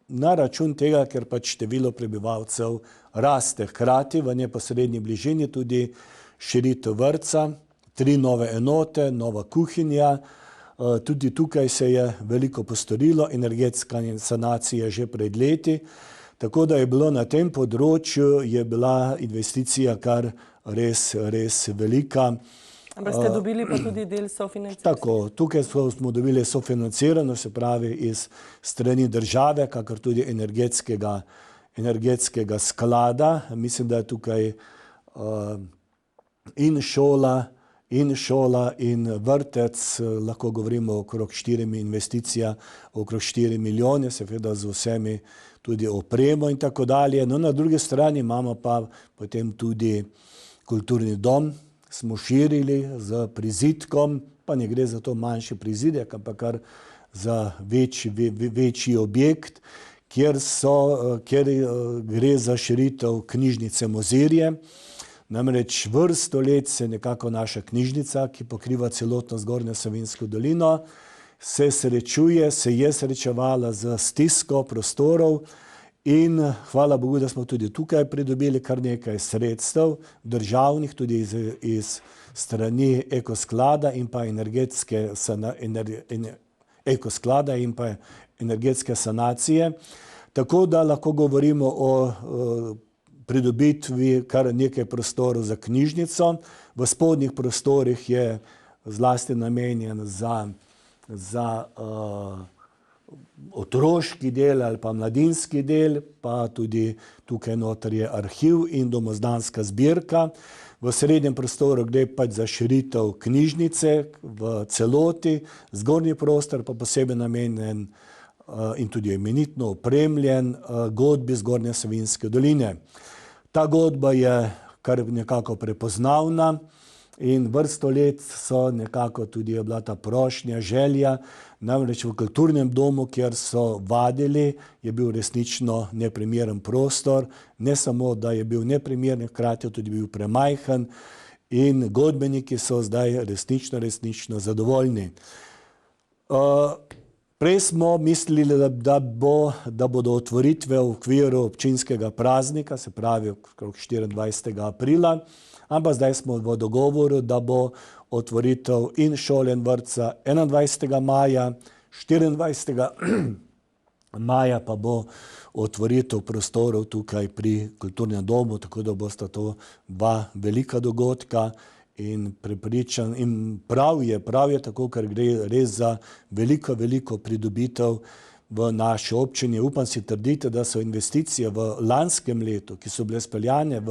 na račun tega, ker pač število prebivalcev raste. Hkrati v neposrednji bližini tudi širitev vrtca, 3 nove enote, nova kuhinja, tudi tukaj se je veliko postorilo, energetska sanacija že pred leti, tako da je bilo na tem področju je bila investicija kar res velika. Ampak ste dobili pa tudi del sofinanciranja? Tako, tukaj smo dobili sofinancirano, se pravi iz strani države, kakor tudi energetskega sklada. Mislim, da je tukaj in šola in vrtec, lahko govorimo okrog 4 investicija, okrog 4 milijone, seveda z vsemi tudi opremo in tako dalje. No, na drugi strani imamo pa potem tudi kulturni dom, smo širili z prizidkom, pa ne gre za to manjši prizidek, ampak kar za večji objekt, kjer gre za širitev knjižnice Mozirje. Namreč vrsto let se nekako naša knjižnica, ki pokriva celotno Zgornjo Savinjsko dolino, se je srečevala z stisko prostorov in hvala Bogu, da smo tudi tukaj pridobili kar nekaj sredstev državnih, tudi iz strani Ekosklada in pa energetske sanacije. Tako da lahko govorimo o pridobitvi kar nekaj prostorov za knjižnico. V spodnjih prostorih je zlasti namenjen za otroški del ali pa mladinski del, pa tudi tukaj noter je arhiv in domozdanska zbirka. V srednjem prostoru gre pač za širitev knjižnice v celoti, zgornji prostor pa posebej namenjen in tudi imenitno opremljen godbi Zgornje Savinjske doline. Ta godba je kar nekako prepoznavna in vrsto let so nekako tudi je bila ta prošnja, želja, namreč v kulturnem domu, kjer so vadili, je bil resnično neprimeren prostor, ne samo, da je bil neprimeren, hkrati tudi bil premajhen in godbeniki so zdaj resnično zadovoljni. Prej smo mislili, da bodo otvoritve v okviru občinskega praznika, se pravi okrog 24. aprila, ampak zdaj smo v dogovoru, da bo otvoritev in šole in vrtca 21. maja, 24. maja pa bo otvoritev prostorov tukaj pri kulturnem domu, tako da bosta to 2 velika dogodka. In prepričan, in prav je tako, ker gre res za veliko pridobitev. v naši občini. Upam si trditi, da so investicije v lanskem letu, ki so bile speljane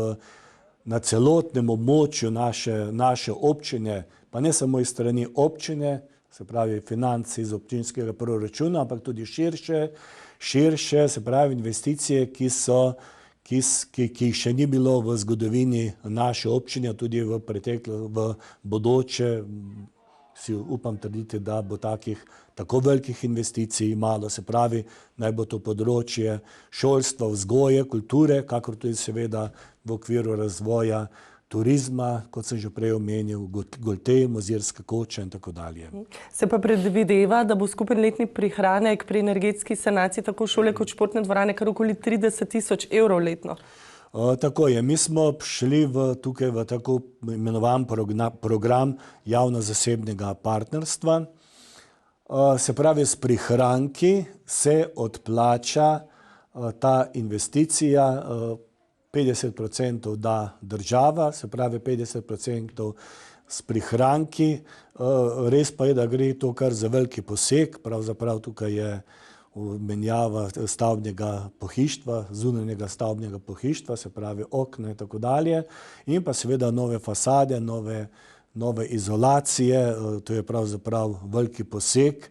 na celotnem območju naše občine, pa ne samo iz strani občine, se pravi financ iz občinskega proračuna, ampak tudi širše, se pravi investicije, ki jih še ni bilo v zgodovini naše občine, tudi v bodoče. Si upam trditi, da bo tako velikih investicij malo, se pravi, naj bo to področje šolstva, vzgoje, kulture, kakor tudi seveda v okviru razvoja turizma, kot sem že prej omenil, Goltej, Mozirska koča in tako dalje. Se pa predvideva, da bo skupen letni prihranek pri energetski sanaciji tako šole kot športne dvorane kar okoli 30 000 evrov letno. Tako je. Mi smo šli tukaj v tako imenovan program javno-zasebnega partnerstva. Se pravi, s prihranki se odplača ta investicija, 50% da država, se pravi 50% s prihranki. Res pa je, da gre to kar za veliki poseg, pravzaprav tukaj je menjava stavbnega pohištva, zunanjega stavbnega pohištva, se pravi okna in tako dalje, in pa seveda nove fasade, nove izolacije, to je pravzaprav veliki poseg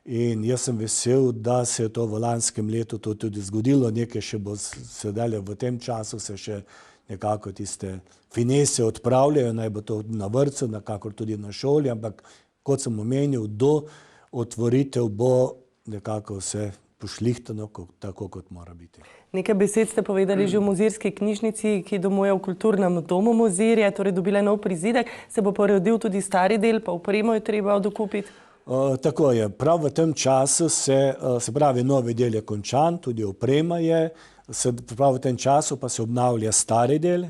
in jaz sem vesel, da se je to v lanskem letu to tudi zgodilo, nekaj še bo sedaj v tem času se še nekako tiste finese odpravljajo, naj bo to na vrtcu, kakor tudi na šoli, ampak kot sem omenil, do otvoritev bo nekako vse pošlihtano, tako kot mora biti. Nekaj besed ste povedali že o Mozirski knjižnici, ki domuje v kulturnem domu Mozirje, torej dobila nov prizidek, se bo poredil tudi stari del, pa opremo je treba dokupiti? Tako je. Prav v tem času se pravi, novi del je končan, tudi oprema je, prav v tem času pa se obnavlja stari del,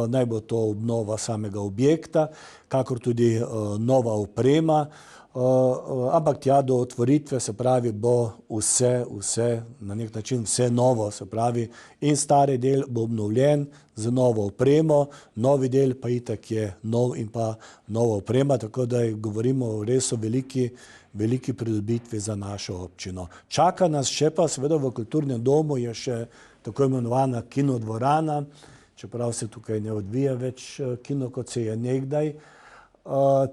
naj bo to obnova samega objekta, kakor tudi nova oprema, ampak tja do otvoritve, se pravi, bo vse, na nek način vse novo, se pravi, in stari del bo obnovljen z novo opremo, novi del pa itak je nov in pa nova oprema, tako da govorimo res o veliki pridobitvi za našo občino. Čaka nas še pa, seveda v kulturnem domu je še tako imenovana kinodvorana, čeprav se tukaj ne odvija več kino, kot se je nekdaj.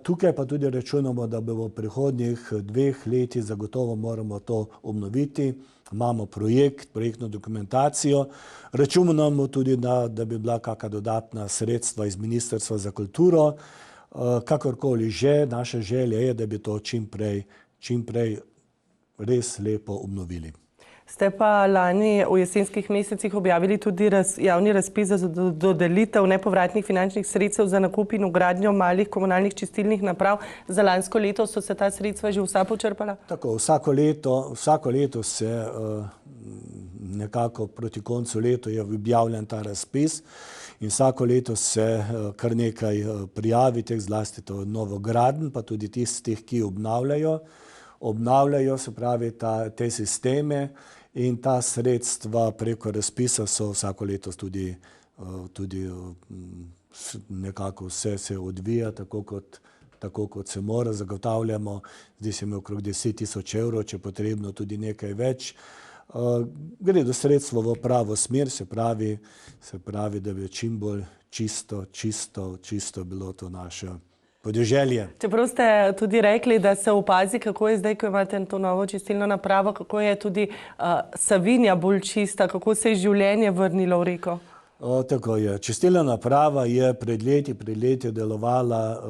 Tukaj pa tudi računamo, da bomo v prihodnjih 2 letih zagotovo moramo to obnoviti. Imamo projektno dokumentacijo. Računamo tudi, da bi bila kakšna dodatna sredstva iz Ministrstva za kulturo. Kakorkoli že, naša želja je, da bi to čim prej res lepo obnovili. Ste pa lani v jesenskih mesecih objavili tudi javni razpis za dodelitev nepovratnih finančnih sredstev za nakup in vgradnjo malih komunalnih čistilnih naprav. Za lansko leto so se ta sredstva že vsa počrpala? Tako, vsako leto se nekako proti koncu leta je objavljen ta razpis in vsako leto se kar nekaj prijavi, zlasti to novogradenj, pa tudi tistih, ki obnavljajo, se pravi, te sisteme. In ta sredstva preko razpisa so vsako leto tudi nekako vse se odvija, tako kot se mora, zagotavljamo, zdaj se mi okrog 10 000 evrov, če potrebno tudi nekaj več. Gre do sredstva v pravo smer, se pravi, da bi čim bolj čisto bilo to naše podeželje. Čeprav ste tudi rekli, da se opazi, kako je zdaj, ko imate to novo čistilno napravo, kako je tudi Savinja bolj čista, kako se je življenje vrnilo v reko? Tako je. Čistilna naprava je pred leti delovala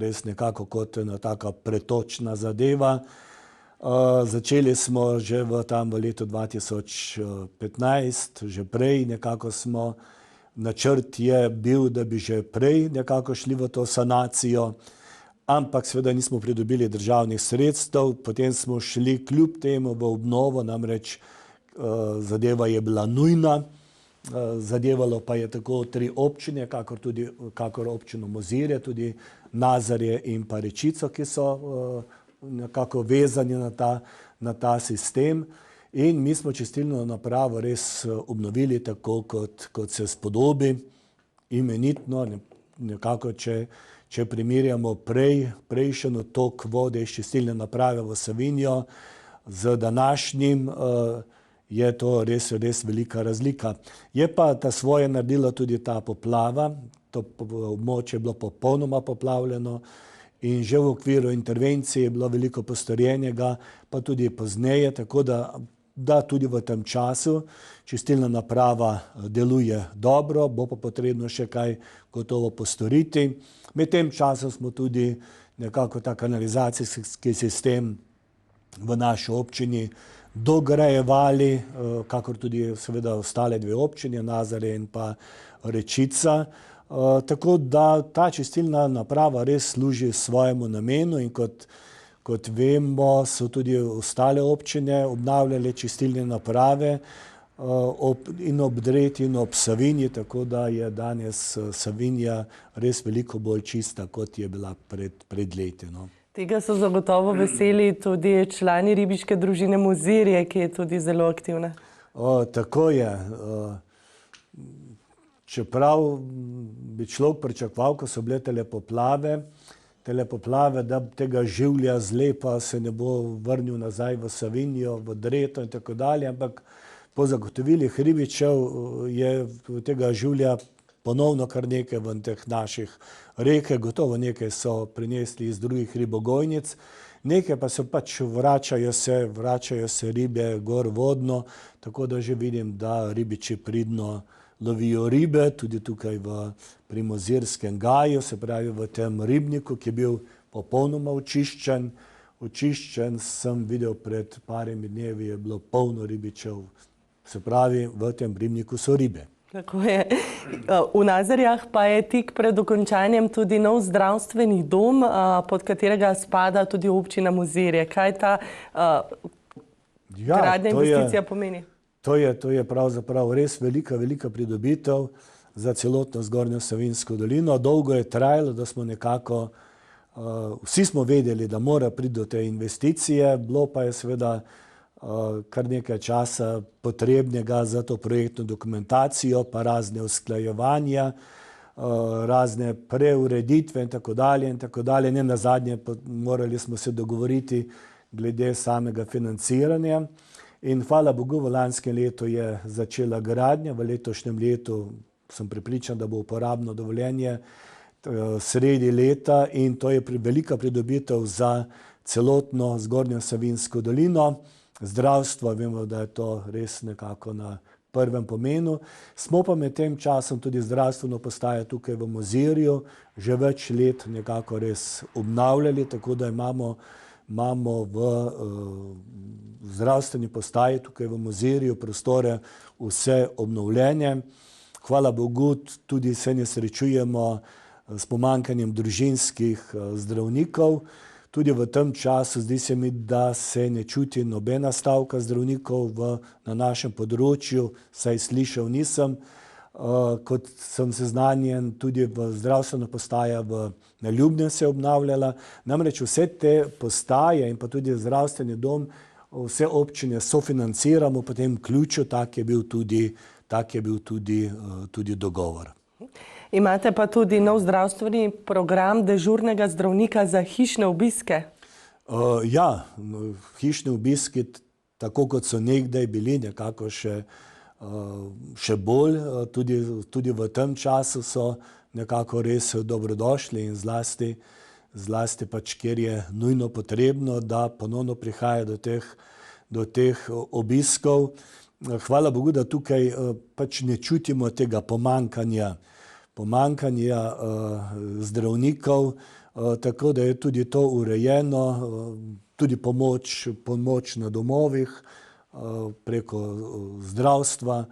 res nekako kot ena taka pretočna zadeva. Začeli smo že v letu 2015, že prej nekako smo. Načrt je bil, da bi že prej nekako šli v to sanacijo, ampak seveda nismo pridobili državnih sredstev, potem smo šli kljub temu v obnovo, namreč zadeva je bila nujna, zadevalo pa je tako 3 občine, kakor občino Mozirje, tudi Nazarje in pa Rečico, ki so nekako vezani na ta sistem. In mi smo čistilno napravo res obnovili tako, kot se spodobi, imenitno, nekako, če primerjamo prejšnji tok vode iz čistilne naprave v Savinjo z današnjim, je to res velika razlika. Je pa ta svoje naredila tudi ta poplava, to območje je bilo popolnoma poplavljeno in že v okviru intervencije je bilo veliko postorjenega, pa tudi pozneje, tako da tudi v tem času čistilna naprava deluje dobro, bo pa potrebno še kaj gotovo postoriti. Med tem časom smo tudi nekako ta kanalizacijski sistem v naši občini dograjevali, kakor tudi seveda ostale dve občine, Nazare in pa Rečica. Tako da ta čistilna naprava res služi svojemu namenu in kot vemo, so tudi ostale občine obnavljale čistilne naprave in ob Dreti in ob Savinji, tako da je danes Savinja res veliko bolj čista, kot je bila pred leti. Tega so zagotovo veseli tudi člani ribiške družine Mozirje, ki je tudi zelo aktivna. Tako je. Čeprav bi človek pričakoval, ko so bile tele poplave, da tega življa zlepa se ne bo vrnil nazaj v Savinjo, v Dreto in tako dalje, ampak po zagotovilih ribičev je tega življa ponovno kar nekaj v teh naših reke, gotovo nekaj so prinesli iz drugih ribogojnic, nekaj pa se pač vračajo se ribe gor vodno, tako da že vidim, da ribiči pridno lovijo ribe, tudi tukaj pri Mozirskem gaju, se pravi v tem ribniku, ki je bil popolnoma očiščen. Očiščen sem videl pred parimi dnevi, je bilo polno ribičev, se pravi v tem ribniku so ribe. Tako je. V Nazarjah pa je tik pred dokončanjem tudi nov zdravstveni dom, pod katerega spada tudi občina Mozirje. Kaj ta gradnja investicija pomeni? To je pravzaprav res velika pridobitev za celotno Zgornjo Savinjsko dolino. Dolgo je trajalo, da smo nekako, vsi smo vedeli, da mora priti do te investicije, bilo pa je seveda kar nekaj časa potrebnega za to projektno dokumentacijo, pa razne usklajevanja, razne preureditve in tako dalje. Ne nazadnje morali smo se dogovoriti glede samega financiranja. In hvala Bogu, v lanskem letu je začela gradnja, v letošnjem letu sem prepričan, da bo uporabno dovoljenje sredi leta in to je velika pridobitev za celotno Zgornjo Savinjsko dolino. Zdravstvo, vemo, da je to res nekako na prvem pomenu. Smo pa med tem časom tudi zdravstveno postajo tukaj v Mozirju že več let nekako res obnavljali, tako da imamo v zdravstveni postaji tukaj v Mozirju prostore vse obnovljene. Hvala Bogu, tudi se ne srečujemo s pomanjkanjem družinskih zdravnikov. Tudi v tem času zdi se mi, da se ne čuti nobena stavka zdravnikov na našem področju, saj slišal nisem. Kot sem seznanjen, tudi v zdravstvena postaja na Ljubnem se je obnavljala. Namreč vse te postaje in pa tudi zdravstveni dom, vse občine sofinanciramo po tem ključu, tak je bil tudi dogovor. Imate pa tudi nov zdravstveni program dežurnega zdravnika za hišne obiske. Ja, hišni obiski, tako kot so nekdaj bili, nekako še bolj, tudi v tem času so nekako res dobrodošli in zlasti pač, kjer je nujno potrebno, da ponovno prihaja do teh obiskov. Hvala Bogu, da tukaj pač ne čutimo tega pomanjkanja zdravnikov, tako da je tudi to urejeno, tudi pomoč na domovih, preko zdravstva,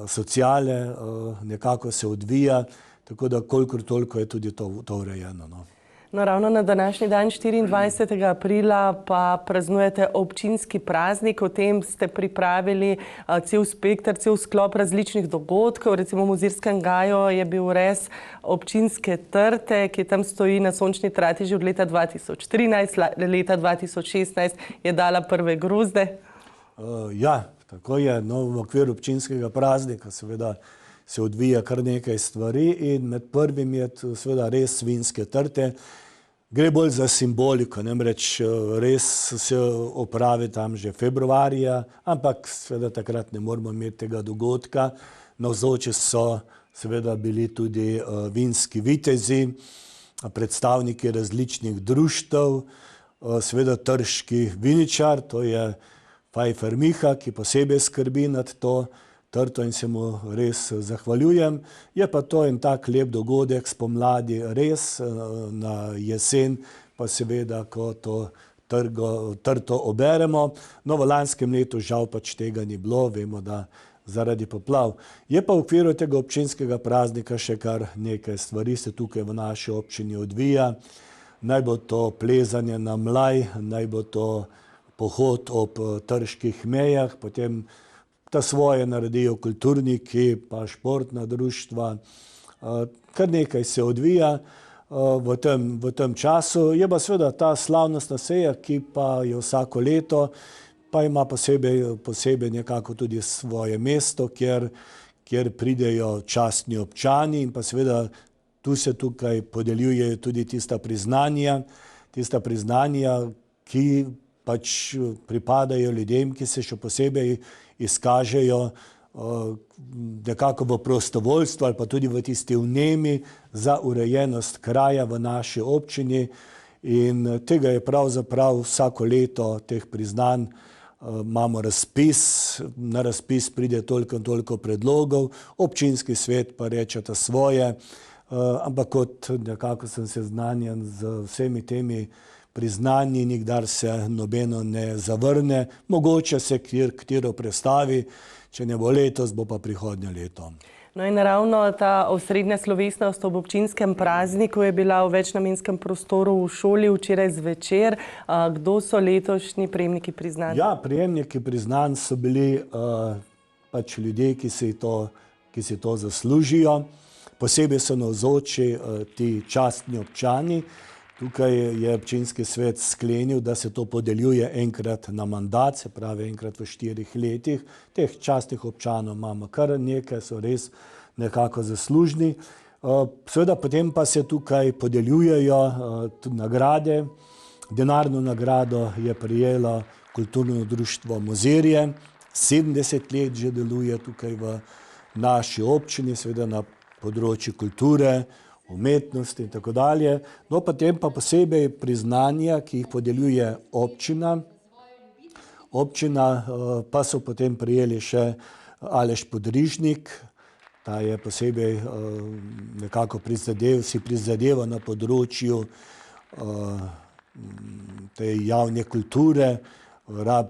sociale, nekako se odvija, tako da kolikor toliko je tudi to urejeno. No, ravno na današnji dan, 24. aprila, pa praznujete občinski praznik. O tem ste pripravili cel spekter, cel sklop različnih dogodkov. Recimo v Mozirskem gaju je bil res občinske trte, ki tam stoji na sončni trati že od leta 2013, leta 2016 je dala prve grozde. Ja, tako je. No, v okviru občinskega praznika seveda se odvija kar nekaj stvari in med prvim je seveda res svinjske trte. Gre bolj za simboliko, namreč res se opravi tam že februarja, ampak seveda takrat ne moramo imeti tega dogodka. Navzoči so seveda bili tudi vinski vitezi, predstavniki različnih društev, seveda trški viničar, to je Pfeiffer Miha, ki posebej skrbi nad to trto in se mu res zahvaljujem. Je pa to en tak lep dogodek spomladi res, na jesen pa seveda, ko to trto oberemo. No, v lanskem letu žal pač tega ni bilo, vemo, da zaradi poplav. Je pa v okviru tega občinskega praznika še kar nekaj stvari se tukaj v naši občini odvija. Naj bo to plezanje na Mlaj, naj bo to pohod ob trških mejah, potem ta svoje naredijo kulturniki, pa športna društva. Kar nekaj se odvija v tem času. Je pa seveda ta slavnostna seja, ki pa je vsako leto, pa ima posebej nekako tudi svoje mesto, kjer pridejo častni občani in pa seveda tu se tukaj podeljujejo tudi tista priznanja, ki pač pripadajo ljudem, ki se še posebej izkažejo nekako v prostovoljstvu ali pa tudi v tisti vnemi za urejenost kraja v naši občini. In tega je pravzaprav vsako leto teh priznanj. Imamo razpis, na razpis pride toliko in toliko predlogov, občinski svet pa reče ta svoje, ampak kot nekako sem seznanjen z vsemi temi priznanji, nikdar se nobeno ne zavrne, mogoče se katero prestavi, če ne bo letos, bo pa prihodnje leto. No in ravno ta osrednja slovesnost ob občinskem prazniku je bila v večnamenskem prostoru v šoli včeraj zvečer. Kdo so letošnji prejemniki priznanj? Ja, prejemniki priznanj so bili pač ljudje, ki si to zaslužijo. Posebej so navzoči ti častni občani. Tukaj je občinski svet sklenil, da se to podeljuje enkrat na mandat, se pravi enkrat v 4 letih. Teh častnih občanov imamo kar nekaj, so res nekako zaslužni. Seveda potem pa se tukaj podeljujejo tudi nagrade. Denarno nagrado je prejelo kulturno društvo Mozirje. 70 let že deluje tukaj v naši občini, seveda na področju kulture, umetnosti in tako dalje. No, potem pa posebej priznanja, ki jih podeljuje občina. Občina pa so potem prijeli še Aleš Podrižnik, ta je posebej nekako prizadeva na področju te javne kulture,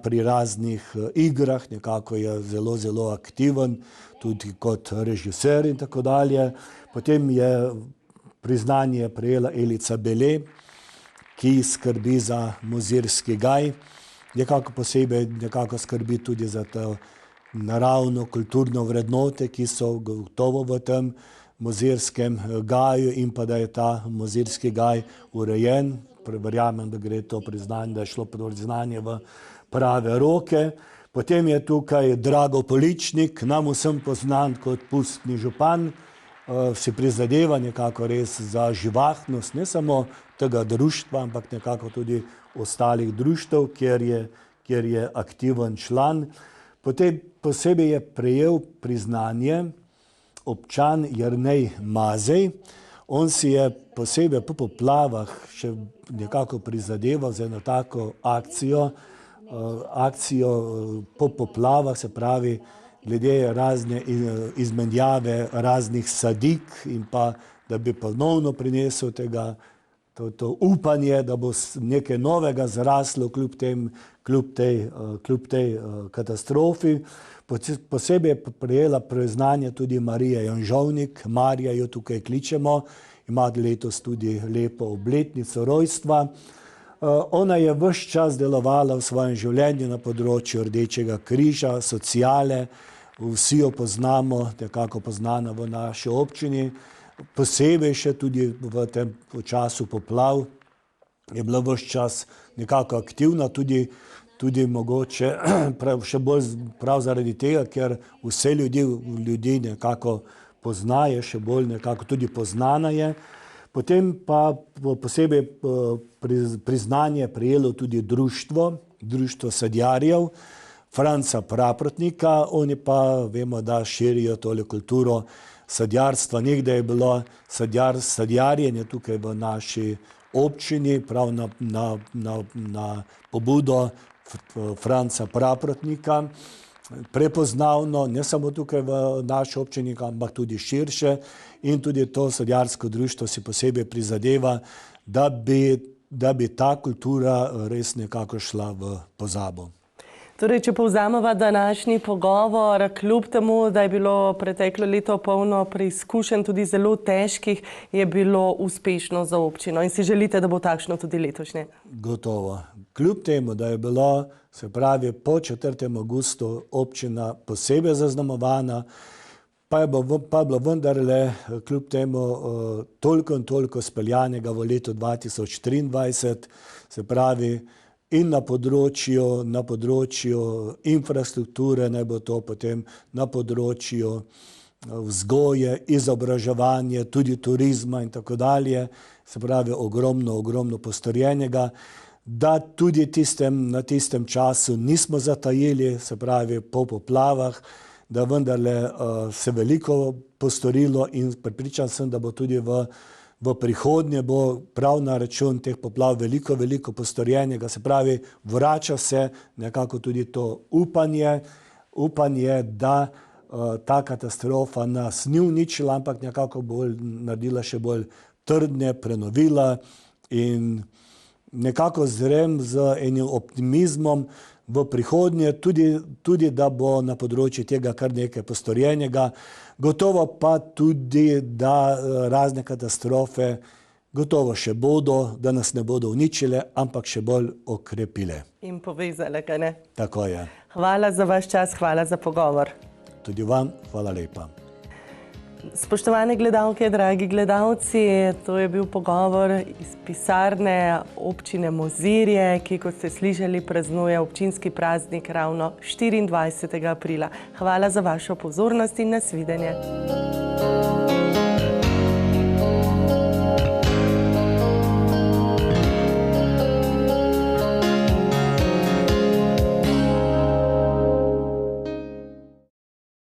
pri raznih igrah, nekako je zelo aktiven, tudi kot režiser in tako dalje. Potem je priznanje prejela Elica Bele, ki skrbi za Mozirski gaj. Nekako posebej skrbi tudi za to naravno kulturno vrednote, ki so gotovo v tem Mozirskem gaju in pa da je ta Mozirski gaj urejen. Verjamem, da gre to priznanje, da je šlo priznanje v prave roke. Potem je tukaj Drago Poličnik, nam vsem poznan kot pustni župan. Si prizadeva nekako res za živahnost, ne samo tega društva, ampak nekako tudi ostalih društev, kjer je aktiven član. Potem posebej je prejel priznanje občan Jernej Mazej. On si je posebej po poplavah še nekako prizadeval za eno tako akcijo po poplavah, se pravi, glede razne izmenjave raznih sadik in pa, da bi ponovno prinesel to upanje, da bo nekaj novega zraslo kljub tej katastrofi. Posebej je prejela priznanje tudi Marija Janžovnik, Marija jo tukaj kličemo, ima letos tudi lepo obletnico rojstva. Ona je ves čas delovala v svojem življenju na področju Rdečega križa, sociale, vsi jo poznamo, nekako poznana v naši občini, posebej še tudi v tem času poplav je bila ves čas nekako aktivna, tudi mogoče še bolj prav zaradi tega, ker vse ljudi nekako poznaje, še bolj nekako tudi poznana je. Potem pa posebej priznanje prejelo tudi društvo sadjarjev, Franca Praprotnika. Oni pa vemo, da širijo tole kulturo sadjarstva. Nekdaj je bilo sadjarjenje tukaj v naši občini, prav na pobudo Franca Praprotnika, prepoznavno, ne samo tukaj v naši občini, ampak tudi širše. In tudi to sadjarsko društvo si posebej prizadeva, da bi ta kultura res nekako šla v pozabo. Torej, če povzamemo današnji pogovor, kljub temu, da je bilo preteklo leto polno preizkušenj, tudi zelo težkih, je bilo uspešno za občino in si želite, da bo takšno tudi letošnje? Gotovo. Kljub temu, da je bilo, se pravi, po 4. avgustu občina posebej zaznamovana, pa je bilo vendarle kljub temu toliko in toliko speljanega v letu 2023, se pravi, in na področju infrastrukture, naj bo to potem na področju vzgoje, izobraževanja, tudi turizma in tako dalje, se pravi ogromno postorjenega, da tudi na tistem času nismo zatajili, se pravi po poplavah, da vendarle se veliko postorilo in prepričan sem, da bo tudi v prihodnje bo prav na račun teh poplav veliko postorjenega, se pravi, vrača se nekako tudi to upanje, da ta katastrofa nas ni uničila, ampak nekako bolj naredila še bolj trdne, prenovila in nekako zrem z enim optimizmom v prihodnje, tudi da bo na področju tega kar nekaj postorjenega. Gotovo pa tudi, da razne katastrofe gotovo še bodo, da nas ne bodo uničile, ampak še bolj okrepile. In povezale, kaj ne? Tako je. Hvala za vaš čas, hvala za pogovor. Tudi vam, hvala lepa. Spoštovane gledalke, dragi gledalci, to je bil pogovor iz pisarne občine Mozirje, ki, kot ste slišali, praznuje občinski praznik ravno 24. aprila. Hvala za vašo pozornost in nasvidenje.